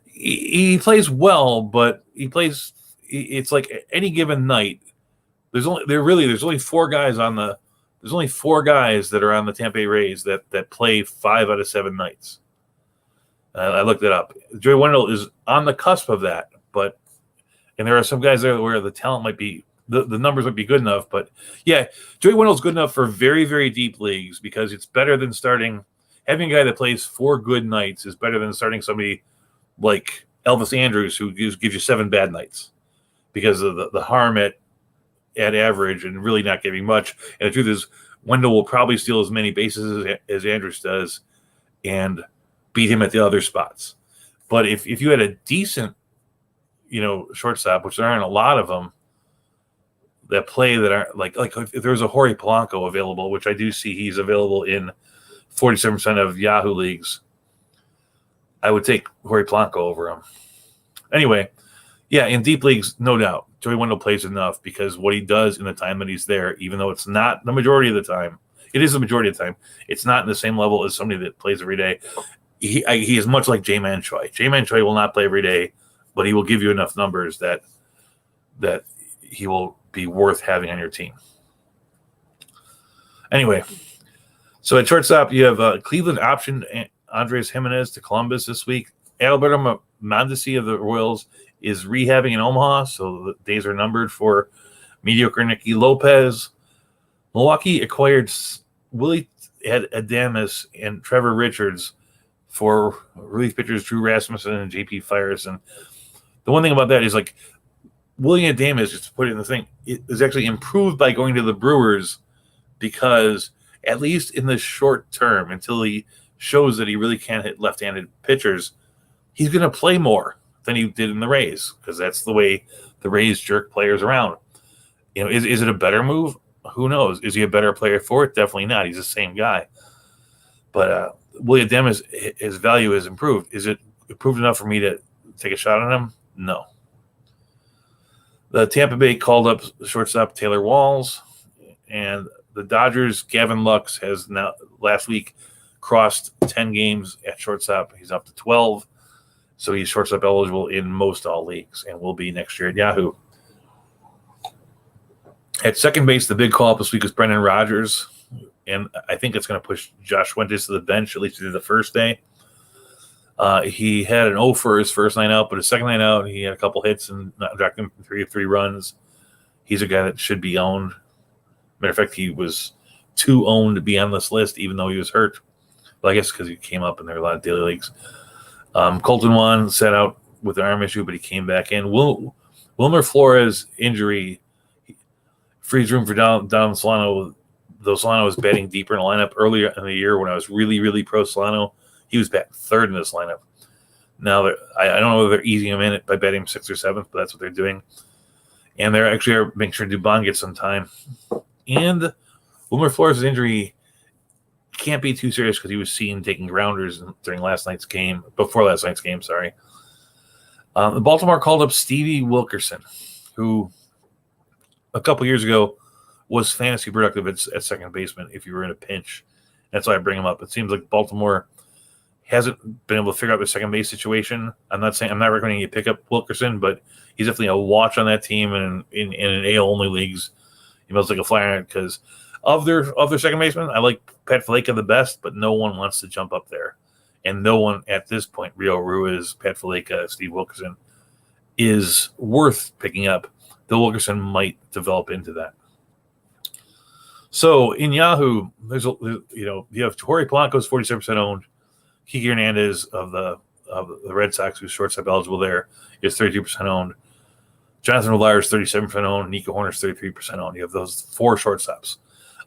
He plays well, but he plays it's like any given night. There's only 4 guys there's only 4 guys that are on the Tampa Bay Rays that play 5 out of 7 nights. I looked it up. Joey Wendell is on the cusp of that, and there are some guys there where the talent might be, the numbers might be good enough. But yeah, Joey Wendell's good enough for very, very deep leagues because it's better than having a guy that plays 4 good nights is better than starting somebody like Elvis Andrus who gives you 7 bad nights because of the harm at average and really not giving much. And the truth is, Wendell will probably steal as many bases as Andrus does and beat him at the other spots. But if you had a decent, shortstop, which there aren't a lot of them that play that aren't like if there's a Jorge Polanco available, which I do see he's available in 47% of Yahoo leagues, I would take Jorge Polanco over him. Anyway, yeah, in deep leagues, no doubt, Joey Wendell plays enough because what he does in the time that he's there, even though it's not the majority of the time, it is the majority of the time, it's not in the same level as somebody that plays every day. He is much like J-Man Choi. J-Man Choi will not play every day, but he will give you enough numbers that he will be worth having on your team. Anyway, so at shortstop, you have Cleveland optioned Andres Jimenez to Columbus this week. Alberto Mondesi of the Royals is rehabbing in Omaha, so the days are numbered for mediocre Nicky Lopez. Milwaukee acquired Willie Adames and Trevor Richards for relief pitchers Drew Rasmussen and J.P. Fires. And the one thing about that is, like, Willie Adames, just to put it in the thing, it is actually improved by going to the Brewers because at least in the short term, until he shows that he really can hit left-handed pitchers, he's going to play more than he did in the Rays because that's the way the Rays jerk players around. Is it a better move? Who knows? Is he a better player for it? Definitely not. He's the same guy. But Willie Adames, his value has improved. Is it improved enough for me to take a shot on him? No. The Tampa Bay called up shortstop Taylor Walls, and the Dodgers, Gavin Lux, has now last week crossed 10 games at shortstop. He's up to 12, so he's shortstop eligible in most all leagues and will be next year at Yahoo. At second base, the big call-up this week is Brennan Rogers, and I think it's going to push Josh Fuentes to the bench, at least he did the first day. He had an 0 for his first line out, but his second line out, he had a couple hits and dropped him 3 runs. He's a guy that should be owned. Matter of fact, he was too owned to be on this list, even though he was hurt. Well, I guess because he came up and there were a lot of daily leagues. Colton Juan sat out with an arm issue, but he came back in. Wilmer Flores' injury frees room for Don Solano. Though Solano was batting deeper in the lineup earlier in the year when I was really, really pro Solano, he was batting third in this lineup. Now, I don't know whether they're easing him in by batting 6th or 7th, but that's what they're doing. And they're actually making sure Dubon gets some time. And Wilmer Flores' injury can't be too serious because he was seen taking grounders before last night's game, sorry. The Baltimore called up Stevie Wilkerson, who a couple years ago was fantasy productive at second baseman if you were in a pinch. That's why I bring him up. It seems like Baltimore hasn't been able to figure out the second base situation. I'm not recommending you pick up Wilkerson, but he's definitely a watch on that team, and in AL only leagues, he must like a flyer because of their second baseman. I like Pat Fleca the best, but no one wants to jump up there, and no one at this point, Rio Ruiz, Pat Fleca, Steve Wilkerson, is worth picking up. The Wilkerson might develop into that. So in Yahoo, you have Jorge Polanco's 47% owned. Kike Hernandez of the Red Sox, who's shortstop eligible there, is 32% owned. Jonathan Villar is 37% owned. Nico Horner is 33% owned. You have those 4 shortstops.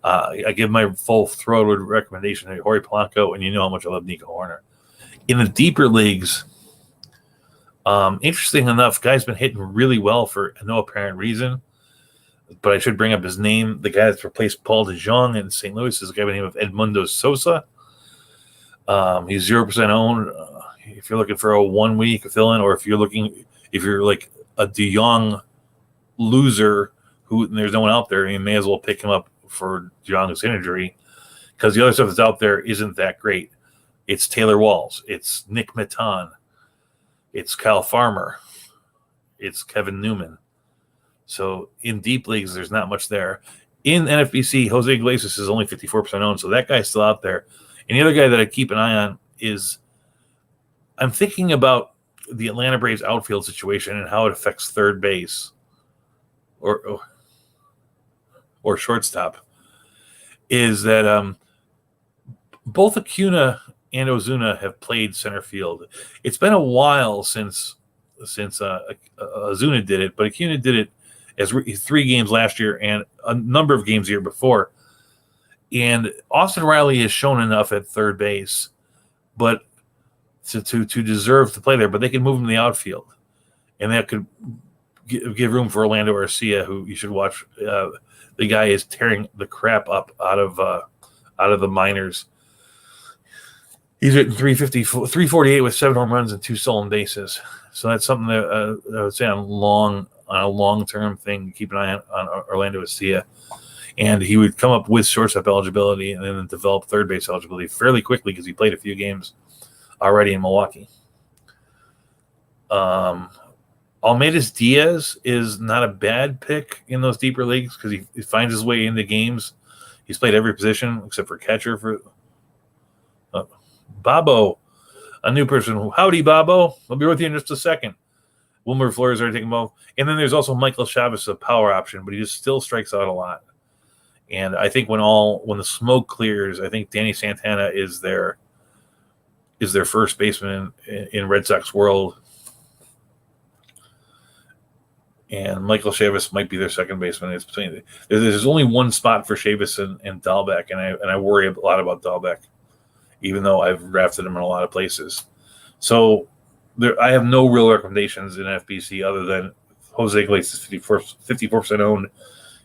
I give my full-throated recommendation to Jorge Polanco, and you know how much I love Nico Horner. In the deeper leagues, interesting enough, guy's been hitting really well for no apparent reason. But I should bring up his name. The guy that's replaced Paul DeJong in St. Louis is a guy by the name of Edmundo Sosa. He's 0% owned. If you're looking for a 1 week fill-in, or if you're like a DeJong loser who there's no one out there, you may as well pick him up for DeJong's injury because the other stuff that's out there isn't that great. It's Taylor Walls. It's Nick Maton. It's Kyle Farmer. It's Kevin Newman. So in deep leagues, there's not much there. In NFBC, Jose Iglesias is only 54% owned, so that guy's still out there. And the other guy that I keep an eye on is I'm thinking about the Atlanta Braves outfield situation and how it affects third base or shortstop. Is that both Acuna and Ozuna have played center field. It's been a while since Ozuna did it, but Acuna did it as 3 games last year and a number of games the year before. And Austin Riley has shown enough at third base, but to deserve to play there. But they can move him to the outfield, and that could give room for Orlando Arcia, who you should watch. The guy is tearing the crap up out of the minors. He's hitting 348 with 7 home runs and 2 stolen bases. So that's something that I would say on a long-term thing. Keep an eye on Orlando Arcia. And he would come up with shortstop eligibility and then develop third base eligibility fairly quickly because he played a few games already in Milwaukee. Almeida Diaz is not a bad pick in those deeper leagues because he finds his way into games. He's played every position except for catcher for Bobo, a new person. Howdy, Bobo. I'll be with you in just a second. Wilmer Flores are taking both. And then there's also Michael Chavez, a power option, but he just still strikes out a lot. And I think when the smoke clears, I think Danny Santana is their first baseman in Red Sox world. And Michael Chavis might be their second baseman. It's between there's only one spot for Chavis and Dahlbeck, and I worry a lot about Dahlbeck, even though I've drafted him in a lot of places. So I have no real recommendations in FBC other than Jose Iglesias, 54% owned.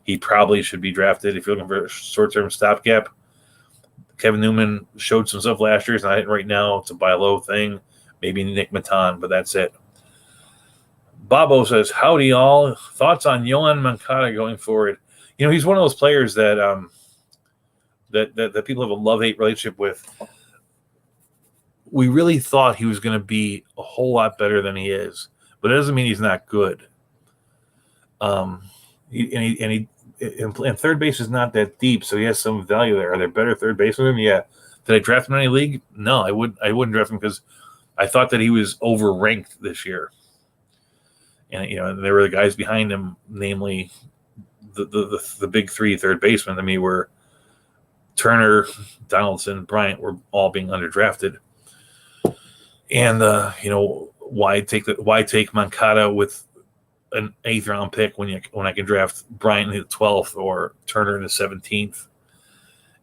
He probably should be drafted if you're looking for a short-term stopgap. Kevin Newman showed some stuff last year. It's not hitting right now. It's a buy low thing. Maybe Nick Matan, but that's it. Bobo says, howdy, all. Thoughts on Yohan Moncada going forward? You know, he's one of those players that that people have a love-hate relationship with. We really thought he was going to be a whole lot better than he is, but it doesn't mean he's not good. And third base is not that deep, so he has some value there. Are there better third basemen? Yeah. Did I draft him in any league? No, I wouldn't draft him because I thought that he was overranked this year. And there were the guys behind him, namely the big 3 third basemen. I mean, were Turner, Donaldson, Bryant were all being underdrafted. And why take Moncada with an 8th round pick when I can draft Bryant in the 12th or Turner in the 17th?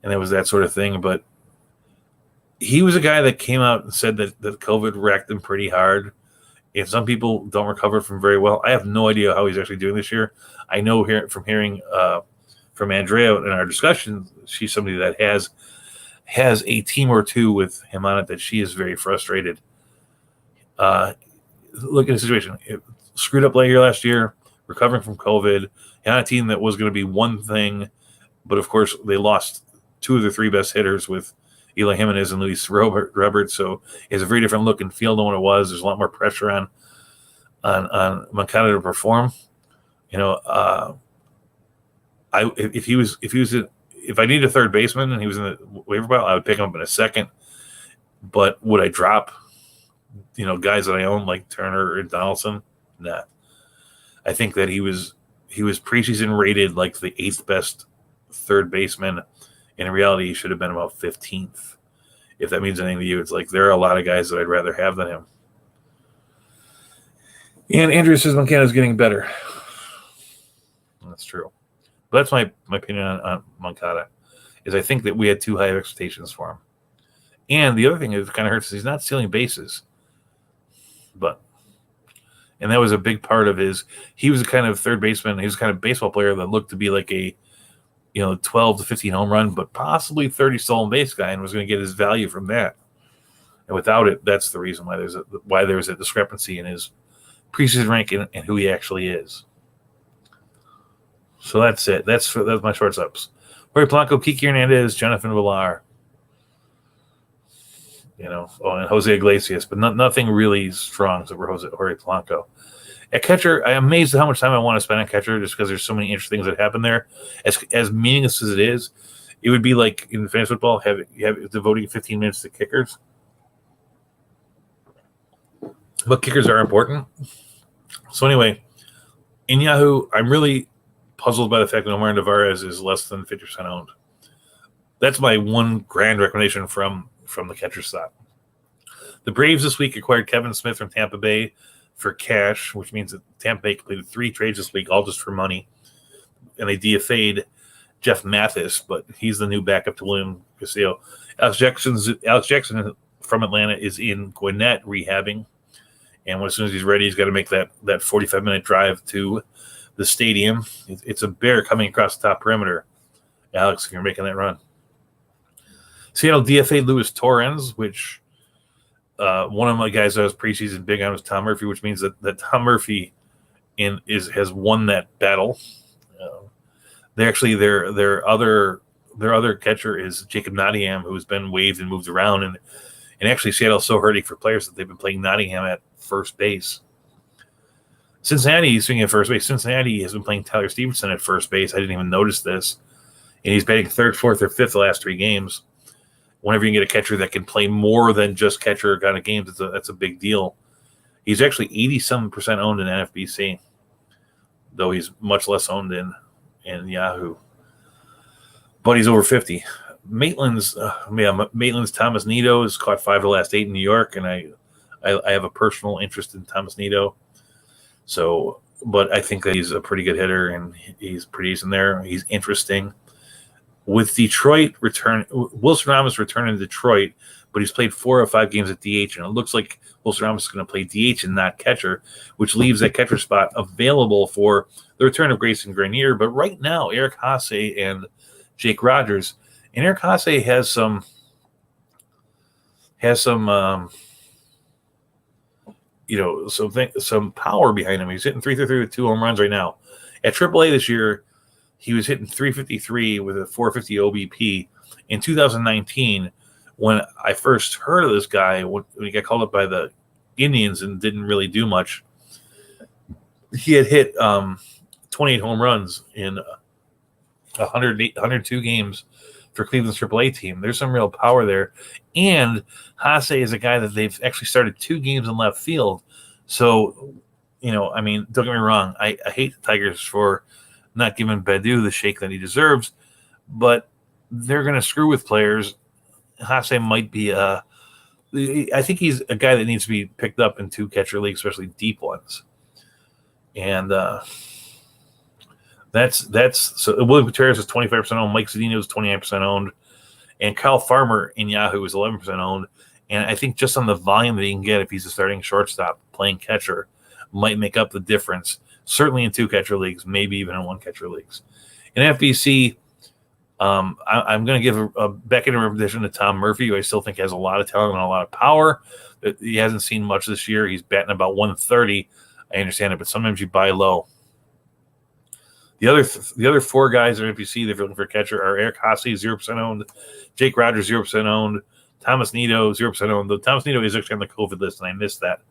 And it was that sort of thing. But he was a guy that came out and said that COVID wrecked him pretty hard. And some people don't recover from very well. I have no idea how he's actually doing this year. I know from hearing from Andrea in our discussion, she's somebody that has a team or two with him on it that she is very frustrated. Look at the situation. It screwed up last year, recovering from COVID, and on a team that was going to be one thing, but of course they lost 2 of their 3 best hitters with Eli Jimenez and Luis Robert, so he has a very different look and feel than what it was. There's a lot more pressure on Moncada to perform. If I need a third baseman and he was in the waiver pile, I would pick him up in a second. But would I drop, guys that I own like Turner or Donaldson? Nah. I think that he was preseason rated like the 8th best third baseman. In reality, he should have been about 15th. If that means anything to you, it's like there are a lot of guys that I'd rather have than him. And Andrea says Moncada is getting better. That's true. But that's my opinion on Moncada, is I think that we had too high of expectations for him. And the other thing that kind of hurts is he's not stealing bases. And that was a big part of he was a kind of third baseman. He was a kind of baseball player that looked to be like a 12 to 15 home run, but possibly 30 stolen base guy, and was going to get his value from that. And without it, that's the reason why there's a discrepancy in his preseason ranking and who he actually is. So that's it. That's my shortstops. Jorge Polanco, Kiki Hernandez, Jonathan Villar. And Jose Iglesias, but nothing really strong over Jorge Polanco. At catcher, I'm amazed at how much time I want to spend on catcher just because there's so many interesting things that happen there. As meaningless as it is, it would be like in fantasy football, devoting 15 minutes to kickers. But kickers are important. So anyway, in Yahoo, I'm really puzzled by the fact that Omar Narvaez is less than 50% owned. That's my one grand recommendation from the catcher slot. The Braves this week acquired Kevin Smith from Tampa Bay for cash, which means that Tampa Bay completed 3 trades this week, all just for money. And they DFA'd Jeff Mathis, but he's the new backup to William Castillo. Alex Jackson from Atlanta is in Gwinnett rehabbing. And as soon as he's ready, he's got to make that 45-minute drive to the stadium. It's a bear coming across the top perimeter. Alex, you're making that run. Seattle DFA Luis Torrens, which one of my guys that was preseason big on was Tom Murphy, which means that Tom Murphy has won that battle. Their other catcher is Jacob Nottingham, who's been waived and moved around, and actually Seattle's so hurting for players that they've been playing Nottingham at first base. Cincinnati, speaking of first base, Cincinnati has been playing Tyler Stevenson at first base. I didn't even notice this, and he's batting third, fourth, or fifth the last 3 games. Whenever you can get a catcher that can play more than just catcher kind of games, that's a big deal. He's actually 87% owned in NFBC, though he's much less owned in Yahoo. But he's over 50. Maitland's Thomas Nido has caught 5 of the last 8 in New York, and I have a personal interest in Thomas Nido. So, but I think that he's a pretty good hitter, and he's pretty decent there. He's interesting. With Detroit Wilson Ramos returning to Detroit, but he's played 4 or 5 games at DH, and it looks like Wilson Ramos is going to play DH and not catcher, which leaves that catcher spot available for the return of Grayson Grenier. But right now, Eric Haase and Jake Rogers, and Eric Haase has some power behind him. He's hitting 333 with 2 home runs right now. At AAA this year, he was hitting 353 with a 450 OBP. In 2019, when I first heard of this guy, when he got called up by the Indians and didn't really do much, he had hit 28 home runs in 102 games for Cleveland's AAA team. There's some real power there. And Haase is a guy that they've actually started 2 games in left field. So, don't get me wrong. I hate the Tigers for not giving Bedu the shake that he deserves, but they're going to screw with players. Haase might be I think he's a guy that needs to be picked up in 2 catcher leagues, especially deep ones. And so William Gutierrez is 25% owned, Mike Zedino is 29% owned, and Kyle Farmer in Yahoo is 11% owned. And I think just on the volume that he can get if he's a starting shortstop playing catcher might make up the difference. Certainly in 2 catcher leagues, maybe even in 1 catcher leagues. In FBC, I'm going to give a back-end repetition to Tom Murphy, who I still think has a lot of talent and a lot of power. He hasn't seen much this year. He's batting about 130. I understand it, but sometimes you buy low. The other 4 guys in FBC that are looking for a catcher are Eric Haase, 0% owned, Jake Rogers, 0% owned, Thomas Nido, 0% owned. Though Thomas Nido is actually on the COVID list, and I missed that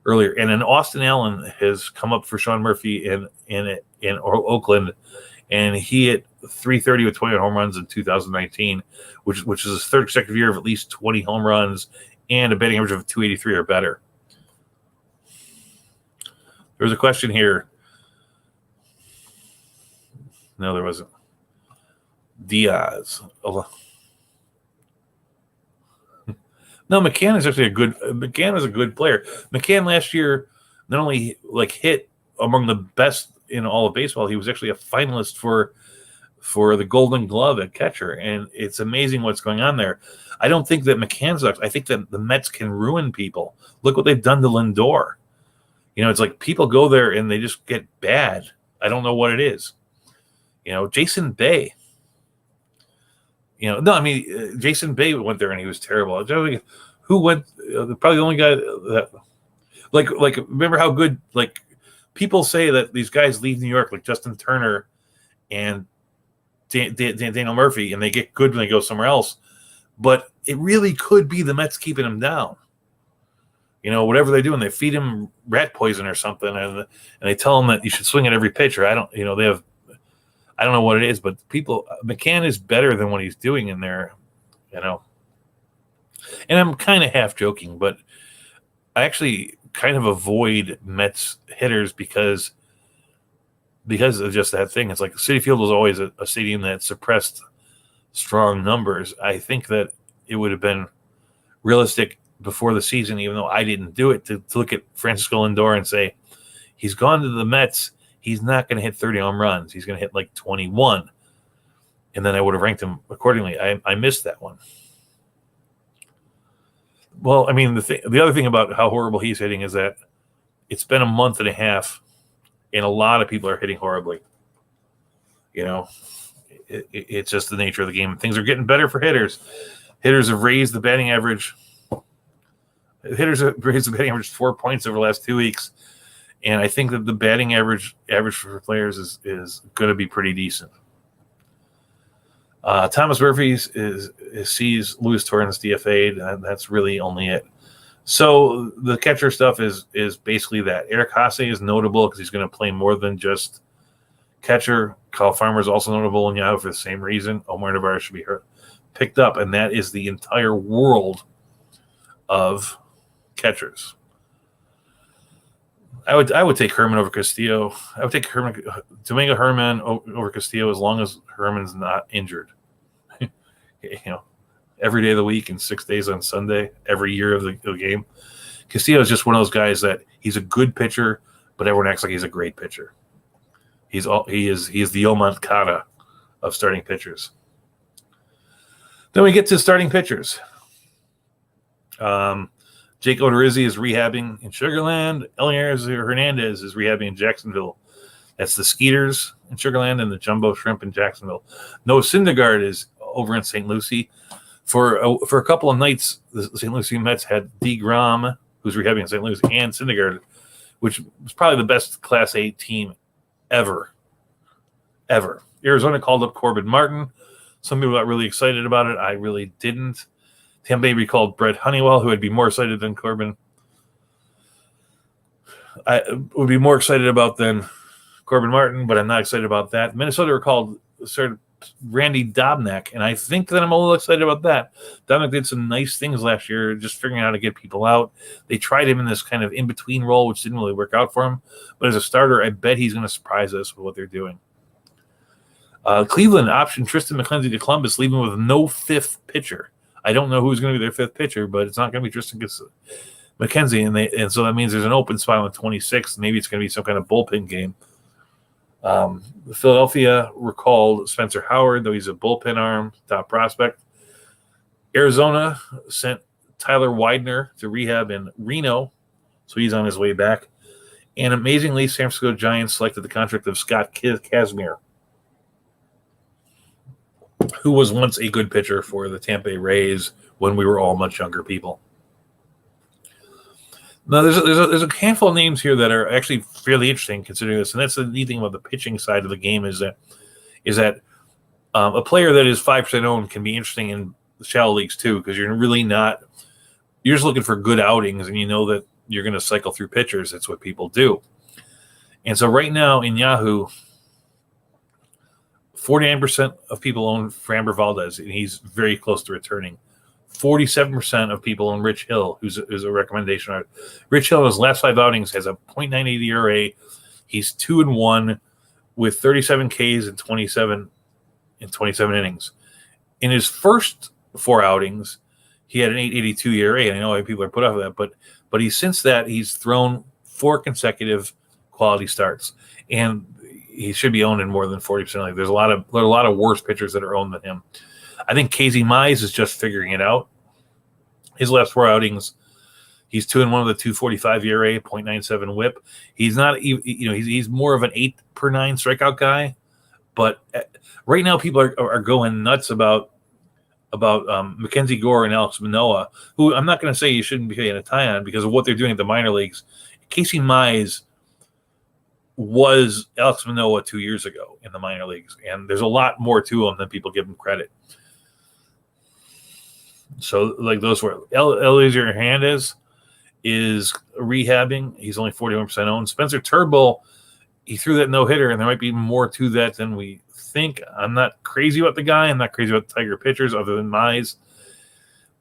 earlier. And then Austin Allen has come up for Sean Murphy in Oakland, and he hit 330 with 20 home runs in 2019, which is his 3rd consecutive year of at least 20 home runs and a batting average of 283 or better. There was a question here. No, there wasn't. Diaz. No, McCann is actually a good player. McCann last year not only hit among the best in all of baseball, he was actually a finalist for the Golden Glove at catcher, and it's amazing what's going on there. I don't think that McCann sucks. I think that the Mets can ruin people. Look what they've done to Lindor. It's like people go there and they just get bad. I don't know what it is. Jason Bay. Jason Bay went there and he was terrible. Who went? Probably the only guy that, remember how good, people say that these guys leave New York, like Justin Turner and Daniel Murphy, and they get good when they go somewhere else. But it really could be the Mets keeping him down. Whatever they do, and they feed him rat poison or something, and they tell him that you should swing at every pitcher. I don't know what it is, but McCann is better than what he's doing in there, And I'm kind of half joking, but I actually kind of avoid Mets hitters because of just that thing. It's like Citi Field was always a stadium that suppressed strong numbers. I think that it would have been realistic before the season, even though I didn't do it, to look at Francisco Lindor and say, he's gone to the Mets. He's not going to hit 30 home runs. He's going to hit like 21. And then I would have ranked him accordingly. I missed that one. Well, I mean, the other thing about how horrible he's hitting is that it's been a month and a half, and a lot of people are hitting horribly. It's just the nature of the game. Things are getting better for hitters. Hitters have raised the batting average. Hitters have raised the batting average 4 points over the last 2 weeks, and I think that the batting average for players is going to be pretty decent. Thomas Murphy sees Luis Torrens DFA'd, and that's really only it. So the catcher stuff is basically that. Eric Haase is notable because he's going to play more than just catcher. Kyle Farmer is also notable in Yahoo for the same reason. Omar Navarro should be picked up, and that is the entire world of catchers. I would take Herman over Castillo. I would take Domingo Herman over Castillo as long as Herman's not injured. Every day of the week and 6 days on Sunday, every year of the game. Castillo is just one of those guys that he's a good pitcher, but everyone acts like he's a great pitcher. He is the Omancada of starting pitchers. Then we get to starting pitchers. Jake Odorizzi is rehabbing in Sugarland. Elias Hernandez is rehabbing in Jacksonville. That's the Skeeters in Sugarland and the Jumbo Shrimp in Jacksonville. Noah Syndergaard is over in St. Lucie. For a couple of nights, the St. Lucie Mets had DeGrom, who's rehabbing in St. Lucie, and Syndergaard, which was probably the best Class A team ever. Arizona called up Corbin Martin. Some people got really excited about it. I really didn't. Tampa Bay recalled Brett Honeywell, who I'd be more excited than Corbin. I would be more excited about than Corbin Martin, but I'm not excited about that. Minnesota recalled Randy Dobnak, and I think that I'm a little excited about that. Dobnak did some nice things last year, just figuring out how to get people out. They tried him in this kind of in-between role, which didn't really work out for him. But as a starter, I bet he's going to surprise us with what they're doing. Cleveland optioned Tristan McKenzie to Columbus, leaving with no fifth pitcher. I don't know who's going to be their fifth pitcher, but it's not going to be Tristan McKenzie, and so that means there's an open spot on 26. Maybe it's going to be some kind of bullpen game. Philadelphia recalled Spencer Howard, though he's a bullpen arm, top prospect. Arizona sent Tyler Widener to rehab in Reno, so he's on his way back. And amazingly, San Francisco Giants selected the contract of Scott Kazmir, who was once a good pitcher for the Tampa Bay Rays when we were all much younger people. Now, there's a handful of names here that are actually fairly interesting considering this, and that's the neat thing about the pitching side of the game is that a player that is 5% owned can be interesting in the shallow leagues too, because you're just looking for good outings, and you know that you're going to cycle through pitchers. That's what people do. And so right now in Yahoo, 49% of people own Framber Valdez, and he's very close to returning. 47% of people own Rich Hill, who's a recommendation. Rich Hill in his last 5 outings has a .98 ERA. He's 2-1 with 37 Ks and 27 innings. In his first 4 outings, he had an 8.82 ERA. And I know people are put off of that, but since that he's thrown 4 consecutive quality starts, and he should be owned in more than 40%. Like there's a lot of worse pitchers that are owned than him. I think Casey Mize is just figuring it out. His last 4 outings, he's 2-1 with a 2.45 ERA, .97 WHIP. He's not, he's more of an 8 per 9 strikeout guy. But right now, people are going nuts about Mackenzie Gore and Alex Manoah, who I'm not going to say you shouldn't be paying a tie on because of what they're doing at the minor leagues. Casey Mize was Alex Manoah 2 years ago in the minor leagues, and there's a lot more to him than people give him credit. So, like those were Eliezer Hernandez is rehabbing. He's only 41% owned. Spencer Turnbull, he threw that no-hitter, and there might be more to that than we think. I'm not crazy about the guy. I'm not crazy about the Tiger pitchers other than Mize.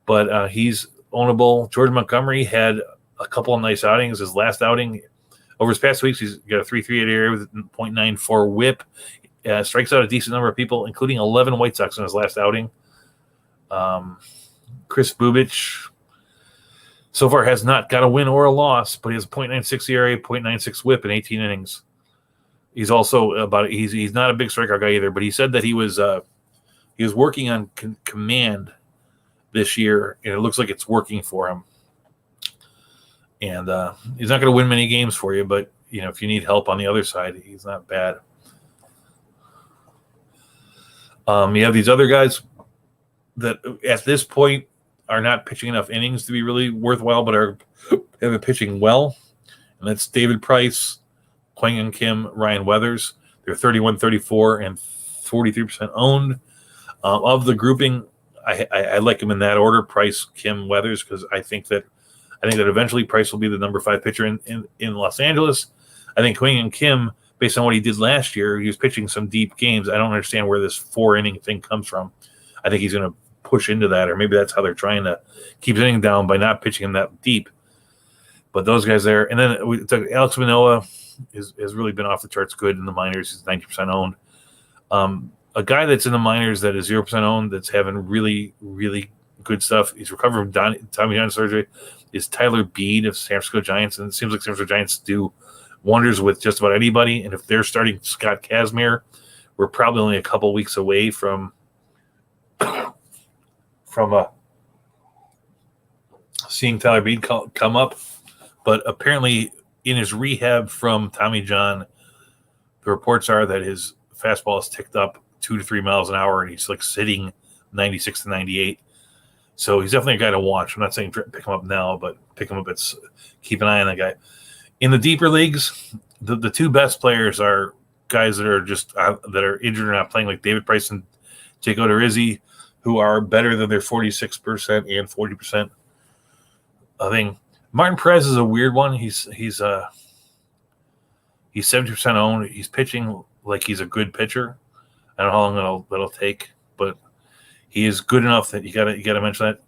But he's ownable. Jordan Montgomery had a couple of nice outings. His last outing, over his past weeks, he's got a 3.38 area with a .94 whip. Strikes out a decent number of people, including 11 White Sox in his last outing. Chris Bubich so far has not got a win or a loss, but he has a .96 ERA, .96 whip in 18 innings. He's also he's not a big strikeout guy either, but he said that he was working on command this year, and it looks like it's working for him. And he's not going to win many games for you, but if you need help on the other side, he's not bad. You have these other guys that at this point are not pitching enough innings to be really worthwhile, but have been pitching well. And that's David Price, Kwang Kim, Ryan Weathers. They're 31, 34, and 43% owned. Of the grouping, I like them in that order: Price, Kim, Weathers, because I think that eventually Price will be the number 5 pitcher in Los Angeles. I think Kwang Kim, based on what he did last year, he was pitching some deep games. I don't understand where this 4-inning thing comes from. I think he's going to push into that, or maybe that's how they're trying to keep his inning down by not pitching him that deep. But those guys there, and then we took Alex Manoah has really been off the charts good in the minors. He's 90% owned. A guy that's in the minors that is 0% owned, that's having really, really good stuff. He's recovered from Tommy John surgery. Is Tyler Bead of San Francisco Giants, and it seems like San Francisco Giants do wonders with just about anybody. And if they're starting Scott Kazmir, we're probably only a couple weeks away from seeing Tyler Bead come up. But apparently in his rehab from Tommy John, the reports are that his fastball is ticked up 2 to 3 miles an hour, and he's like sitting 96 to 98. So he's definitely a guy to watch. I'm not saying pick him up now, but pick him up. Keep an eye on that guy. In the deeper leagues, the 2 best players are guys that are just that are injured or not playing, like David Price and Jake Odorizzi, who are better than their 46% and 40%. I think Martin Perez is a weird one. He's 70% owned. He's pitching like he's a good pitcher. I don't know how long that'll take, but he is good enough that you gotta mention that.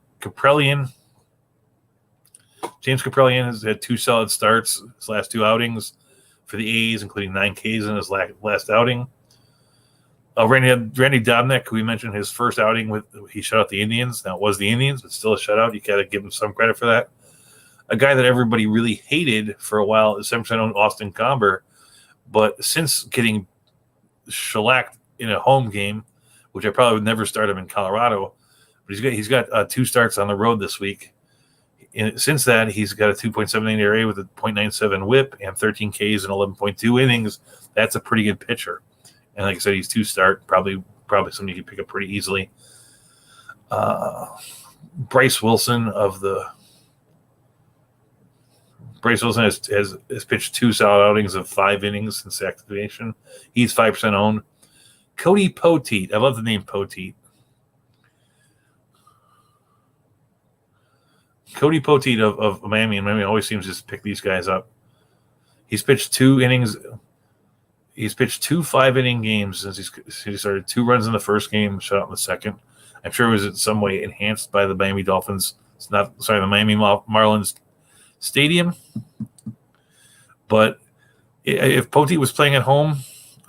James Kaprielian has had 2 solid starts his last 2 outings for the A's, including 9 Ks in his last outing. Randy Dobnak, who we mentioned his first outing he shut out the Indians. Now it was the Indians, but still a shutout. You gotta give him some credit for that. A guy that everybody really hated for a while is 7% owned Austin Gomber, but since getting shellacked in a home game, which I probably would never start him in Colorado, but he's got 2 starts on the road this week. And since that, he's got a 2.78 ERA with a .97 whip and 13 Ks and 11.2 innings. That's a pretty good pitcher. And like I said, he's 2 start, probably something you can pick up pretty easily. Bryce Wilson has pitched 2 solid outings of 5 innings since activation. He's 5% owned. Cody Poteet. I love the name Poteet. Cody Poteet of Miami, and Miami always seems to just pick these guys up. He's pitched 2 innings. He's pitched 2 5-inning games since he started. 2 runs in the first game, shut out in the second. I'm sure it was in some way enhanced by the Miami Dolphins. The Miami Marlins stadium. But if Poteet was playing at home,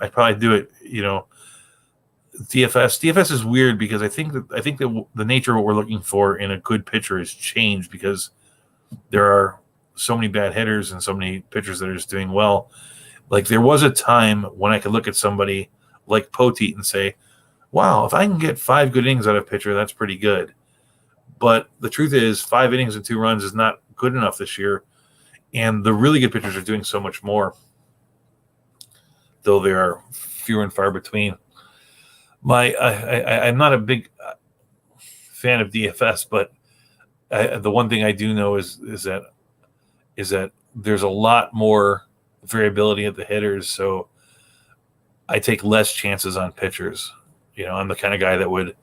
I'd probably do it. DFS is weird because I think that the nature of what we're looking for in a good pitcher has changed because there are so many bad hitters and so many pitchers that are just doing well. Like there was a time when I could look at somebody like Poteet and say, wow, if I can get 5 good innings out of a pitcher, that's pretty good. But the truth is 5 innings and 2 runs is not good enough this year. And the really good pitchers are doing so much more, though there are fewer and far between. I'm not a big fan of DFS, but the one thing I do know is that there's a lot more variability at the hitters, so I take less chances on pitchers. I'm the kind of guy that would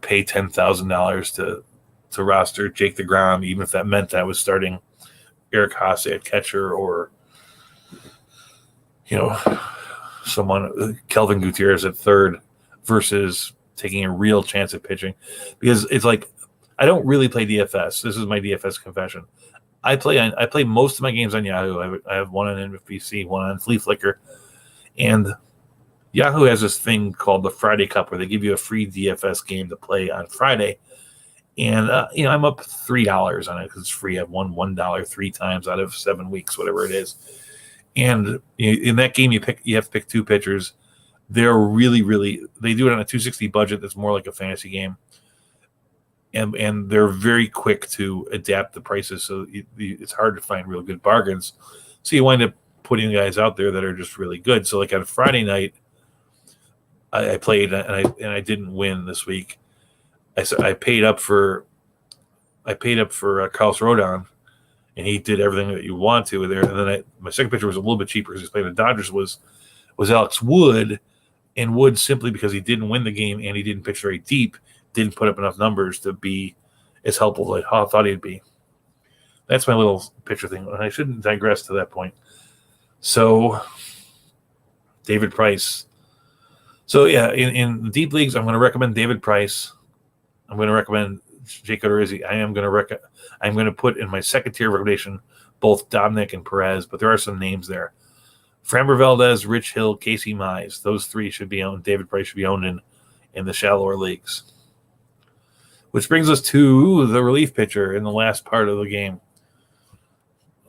pay $10,000 to roster Jake DeGrom, even if that meant that I was starting Eric Haase at catcher or, someone, Kelvin Gutierrez at third versus taking a real chance at pitching. Because it's like, I don't really play DFS. This is my DFS confession. I play most of my games on Yahoo. I have one on NFBC, one on Flea Flicker. And Yahoo has this thing called the Friday Cup where they give you a free DFS game to play on Friday. And, I'm up $3 on it because it's free. I've won $1 3 times out of 7 weeks, whatever it is. And in that game, you have to pick 2 pitchers. They're really, really – they do it on a $260 budget that's more like a fantasy game. And they're very quick to adapt the prices, so it's hard to find real good bargains. So you wind up putting guys out there that are just really good. So like on Friday night, I played and I didn't win this week. I paid up for Carlos Rodon, and he did everything that you want to there. And then my second pitcher was a little bit cheaper because he's playing the Dodgers was Alex Wood, and Wood simply because he didn't win the game and he didn't pitch very deep, didn't put up enough numbers to be as helpful as I thought he'd be. That's my little pitcher thing. And I shouldn't digress to that point. So, David Price. So, yeah, in deep leagues, I'm going to recommend David Price. I'm going to recommend Jake Odorizzi. I'm going to put in my second tier recommendation both Dominic and Perez, but there are some names there. Framber Valdez, Rich Hill, Casey Mize. Those 3 should be owned. David Price should be owned in the shallower leagues. Which brings us to the relief pitcher in the last part of the game.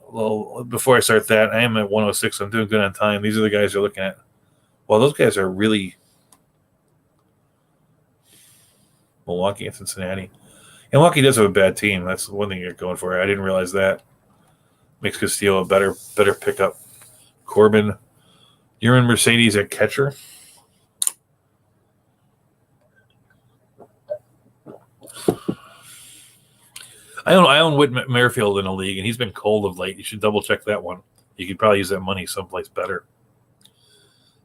Well, before I start that, I am at 106. I'm doing good on time. These are the guys you're looking at. Well, those guys are really Milwaukee and Cincinnati. And Milwaukee does have a bad team. That's one thing you're going for. I didn't realize that. Makes Castillo a better pickup. Corbin, you're in Mercedes at catcher. I own Whit Merrifield in a league, and he's been cold of late. You should double check that one. You could probably use that money someplace better.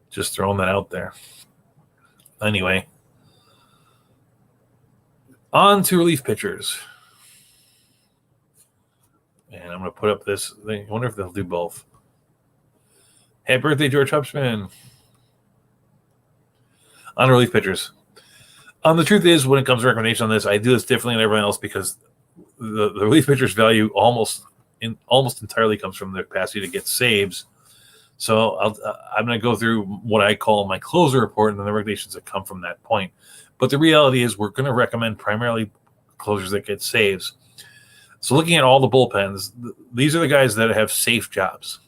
Just throwing that out there. Anyway, on to relief pitchers. And I'm going to put up this thing. I wonder if they'll do both. Happy birthday, George Hubsman. On relief pitchers. The truth is, when it comes to recommendation on this, I do this differently than everyone else because the relief pitcher's value almost entirely comes from their capacity to get saves. So I'm going to go through what I call my closer report and then the recommendations that come from that point. But the reality is we're going to recommend primarily closers that get saves. So looking at all the bullpens, these are the guys that have safe jobs.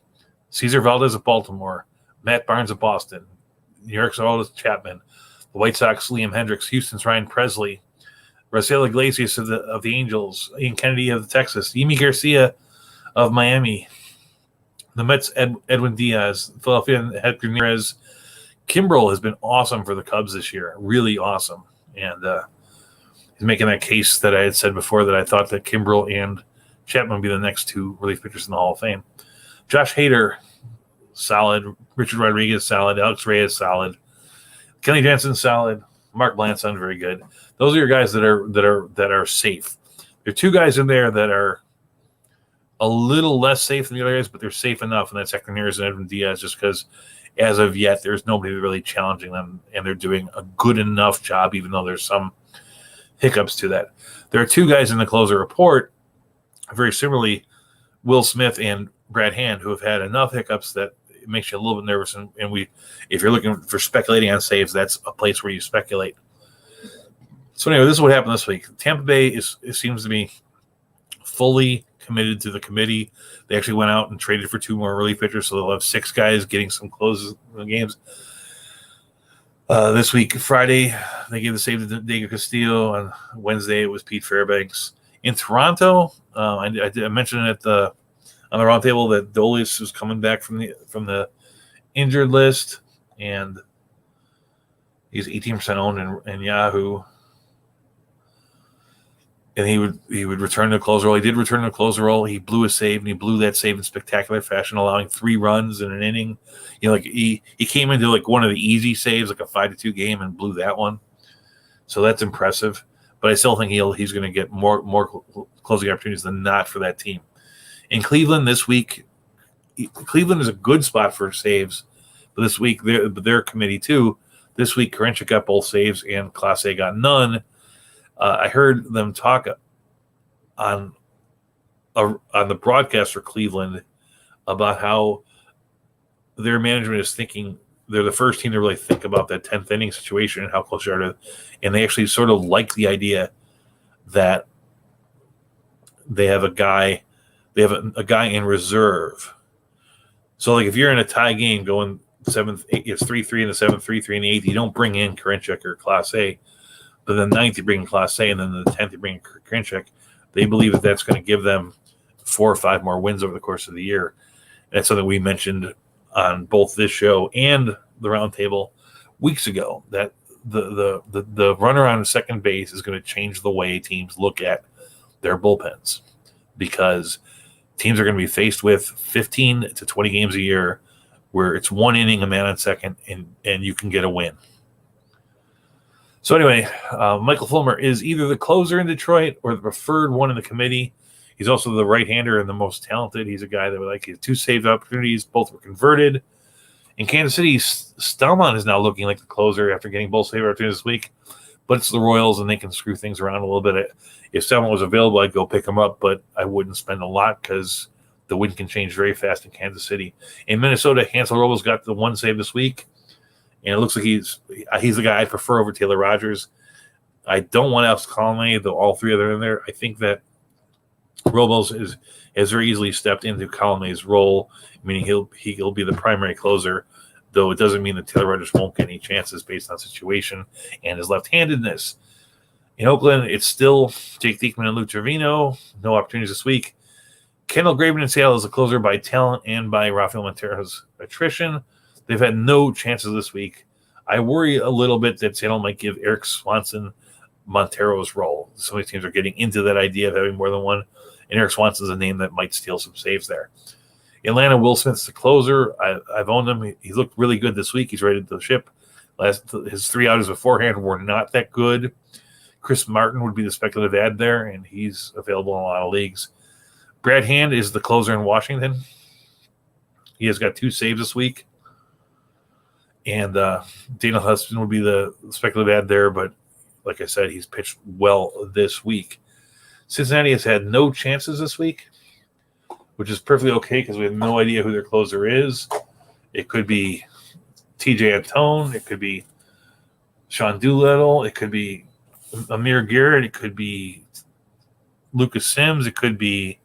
Cesar Valdez of Baltimore, Matt Barnes of Boston, New York's Aroldis Chapman, the White Sox, Liam Hendricks, Houston's Ryan Presley, Rafael Iglesias of the Angels, Ian Kennedy of the Texas, Yimi Garcia of Miami, the Mets, Edwin Diaz, Philadelphia, Hector Neris. Kimbrel has been awesome for the Cubs this year, really awesome. And he's making that case that I had said before that I thought that Kimbrel and Chapman would be the next 2 relief pitchers in the Hall of Fame. Josh Hader, solid. Richard Rodriguez, solid. Alex Reyes, solid. Kenny Jensen, solid. Mark Blanson, very good. Those are your guys that are safe. There are 2 guys in there that are a little less safe than the other guys, but they're safe enough, and that's Hector Neris and Edwin Diaz, just because as of yet there's nobody really challenging them, and they're doing a good enough job, even though there's some hiccups to that. There are 2 guys in the closer report, very similarly, Will Smith and Brad Hand, who have had enough hiccups that it makes you a little bit nervous. And if you're looking for speculating on saves, that's a place where you speculate. So anyway, this is what happened this week. Tampa Bay it seems to be fully committed to the committee. They actually went out and traded for 2 more relief pitchers, so they'll have 6 guys getting some closes in the games. This week, Friday, they gave the save to Diego Castillo. On Wednesday, it was Pete Fairbanks. In Toronto, I mentioned it on the roundtable that Dolius was coming back from the injured list, and he's 18% owned in Yahoo. And he would return to the closer role. He did return to the closer role. He blew a save, and he blew that save in spectacular fashion, allowing 3 runs in an inning. He came into one of the easy saves, like a 5-2 game, and blew that one. So that's impressive. But I still think he's going to get more closing opportunities than not for that team. In Cleveland this week, Cleveland is a good spot for saves, but this week their committee too. This week, Karinchak got both saves and Clase got none. I heard them talk on the broadcast for Cleveland about how their management is thinking they're the first team to really think about that 10th inning situation and how close they are to, and they actually sort of like the idea that they have a guy in reserve. So, like, if you're in a tie game going seventh, it's 3-3 in the seventh, 3-3 in the eighth, you don't bring in Karinchak or Clase, but then the ninth you bring in Clase, and then the 10th you bring in Karinchak. They believe that that's going to give them 4 or 5 more wins over the course of the year. And that's something we mentioned on both this show and the roundtable weeks ago, that the runner on second base is going to change the way teams look at their bullpens, because teams are going to be faced with 15 to 20 games a year where it's 1 inning, a man on second, and you can get a win. So anyway, Michael Fulmer is either the closer in Detroit or the preferred one in the committee. He's also the right-hander and the most talented. He's a guy that would like his 2 saved opportunities. Both were converted. In Kansas City, Stelman is now looking like the closer after getting both save opportunities this week. But it's the Royals, and they can screw things around a little bit. If Stelman was available, I'd go pick him up, but I wouldn't spend a lot because the wind can change very fast in Kansas City. In Minnesota, Hansel Robles got the 1 save this week, and it looks like he's the guy I'd prefer over Taylor Rogers. I don't want Alex Colomé, though all 3 of them are in there. I think that Robles has very easily stepped into Colomé's role, meaning he'll be the primary closer, though it doesn't mean that Taylor Rogers won't get any chances based on situation and his left-handedness. In Oakland, it's still Jake Diekman and Lou Trevino. No opportunities this week. Kendall Graveman in Seattle is a closer by talent and by Rafael Montero's attrition. They've had no chances this week. I worry a little bit that Seattle might give Eric Swanson Montero's role. So many teams are getting into that idea of having more than one, and Eric Swanson's a name that might steal some saves there. Atlanta, Will Smith's the closer. I've owned him. He looked really good this week. He's rated the ship. His 3 outings beforehand were not that good. Chris Martin would be the speculative ad there, and he's available in a lot of leagues. Brad Hand is the closer in Washington. He has got 2 saves this week. And Daniel Huston would be the speculative ad there, but like I said, he's pitched well this week. Cincinnati has had no chances this week, which is perfectly okay because we have no idea who their closer is. It could be TJ Antone. It could be Sean Doolittle. It could be Amir Garrett. It could be Lucas Sims. It could be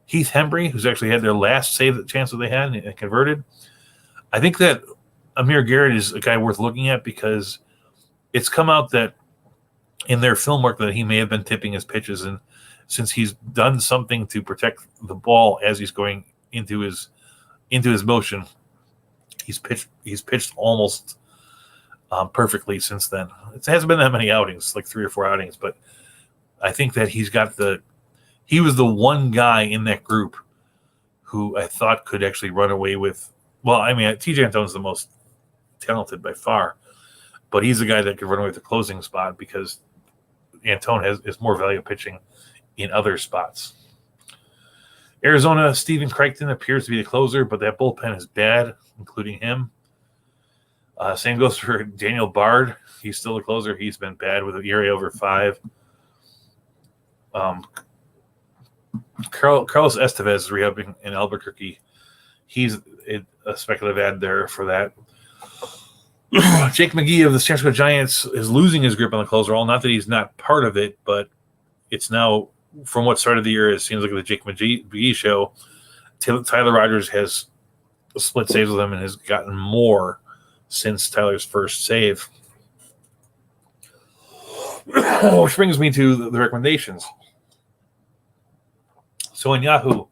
Heath Hembry, who's actually had their last save chance that they had and converted. I think that Amir Garrett is a guy worth looking at because it's come out that in their film work that he may have been tipping his pitches, and since he's done something to protect the ball as he's going into his motion, he's pitched almost perfectly since then. It hasn't been that many outings, like 3 or 4 outings, but I think that he was the one guy in that group who I thought could actually run away with. Well, I mean, TJ Antone's the most talented by far, but he's the guy that could run away with the closing spot because Antone is more value pitching in other spots. Arizona, Steven Crichton appears to be the closer, but that bullpen is bad, including him. Same goes for Daniel Bard. He's still the closer. He's been bad with an ERA over 5. Carlos Estevez is rehabbing in Albuquerque. He's a speculative ad there for that. Jake McGee of the San Francisco Giants is losing his grip on the closer role. Not that he's not part of it, but it's now, from what started the year, it seems like the Jake McGee show. Tyler Rogers has split saves with him and has gotten more since Tyler's first save. Which brings me to the recommendations. So in Yahoo,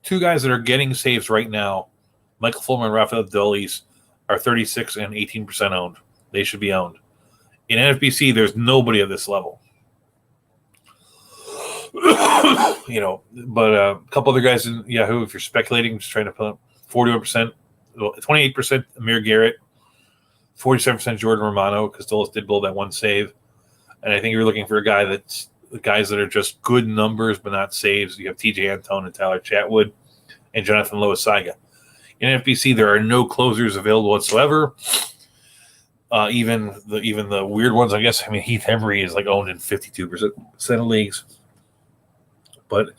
2 guys that are getting saves right now, Michael Fulmer and Rafael Dolis, are 36 and 18% owned. They should be owned. In NFBC, there's nobody at this level. But a couple other guys in Yahoo, if you're speculating, just trying to put 41%, 28% Amir Garrett, 47% Jordan Romano, because Dolis did blow that 1 save. And I think you're looking for a guy that's the guys that are just good numbers but not saves. You have TJ Antone and Tyler Chatwood and Jonathan Loisaga. In FBC, there are no closers available whatsoever. Even the weird ones, I guess. I mean, Heath Hemry is like owned in 52% of leagues. But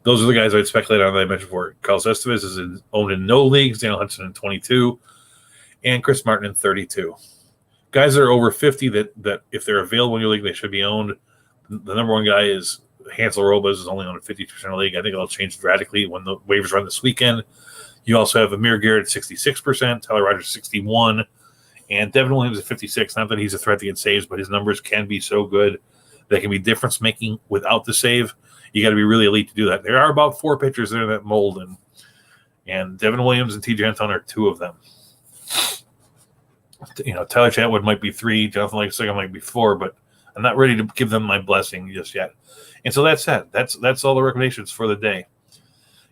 those are the guys I'd speculate on that I mentioned before. Carlos Estevez is owned in no leagues. Daniel Hudson in 22. And Chris Martin in 32. Guys that are over 50 that if they're available in your league, they should be owned. The number one guy is Hansel Robles, is only owned in 52% of the league. I think it'll change dramatically when the waivers run this weekend. You also have Amir Garrett at 66%, Tyler Rogers 61%, and Devin Williams at 56%. Not that he's a threat to get saves, but his numbers can be so good they can be difference-making without the save. You got to be really elite to do that. There are about 4 pitchers there that mold, and Devin Williams and TJ Antone are 2 of them. Tyler Chatwood might be 3, Jonathan Loisaga might be 4, but I'm not ready to give them my blessing just yet. And so that's it. That's all the recommendations for the day.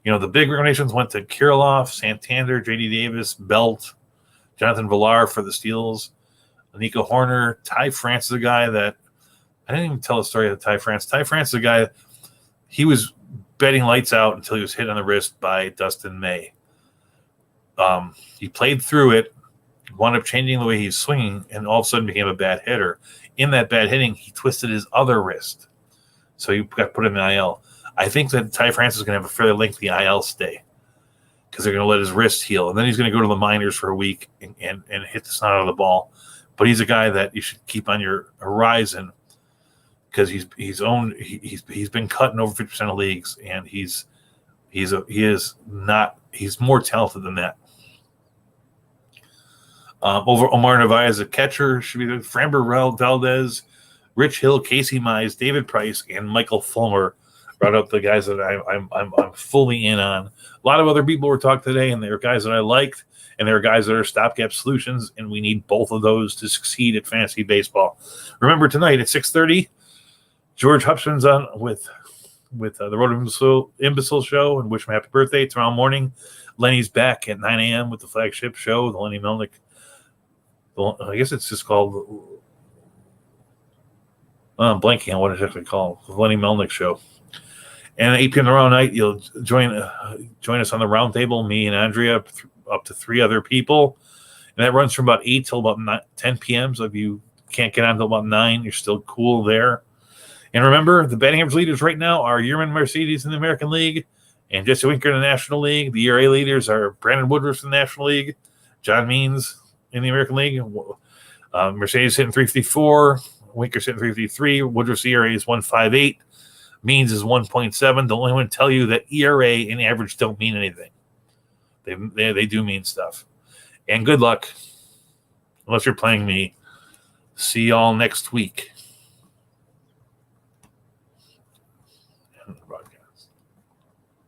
The big recommendations went to Kirilloff, Santander, J.D. Davis, Belt, Jonathan Villar for the Steels, Nico Horner. Ty France is a guy that I didn't even tell the story of Ty France. Ty France is a guy, he was betting lights out until he was hit on the wrist by Dustin May. He played through it, wound up changing the way he's swinging, and all of a sudden became a bad hitter. In that bad hitting, he twisted his other wrist. So you got to put him in IL. I think that Ty France is going to have a fairly lengthy IL stay because they're going to let his wrist heal. And then he's going to go to the minors for a week and hit the snot out of the ball. But he's a guy that you should keep on your horizon because he's been cut in over 50% of leagues, and he's more talented than that. Over Omar Narvaez, a catcher, should be Framber Valdez, Rich Hill, Casey Mize, David Price, and Michael Fulmer. Brought up the guys that I'm fully in on. A lot of other people were talked today, and there are guys that I liked, and there are guys that are stopgap solutions, and we need both of those to succeed at fantasy baseball. Remember tonight at 6:30, George Hupsman's on with the Roto Imbecile Show, and wish him happy birthday. Tomorrow morning, Lenny's back at 9 a.m. with the flagship show, the Lenny Melnick. I guess it's just called. I'm blanking on what it's actually called. The Lenny Melnick Show. And at 8 p.m. tomorrow night, you'll join us on the round table, me and Andrea, up to 3 other people. And that runs from about 8 till about 10 p.m. So if you can't get on until about 9, you're still cool there. And remember, the batting average leaders right now are Yerman Mercedes in the American League and Jesse Winker in the National League. The ERA leaders are Brandon Woodruff in the National League, John Means in the American League. Mercedes hitting 354, Winker's hitting 353, Woodruff's ERA is 1.58. Means is 1.7. Don't let anyone tell you that ERA and average don't mean anything. They do mean stuff. And good luck, unless you're playing me. See y'all next week.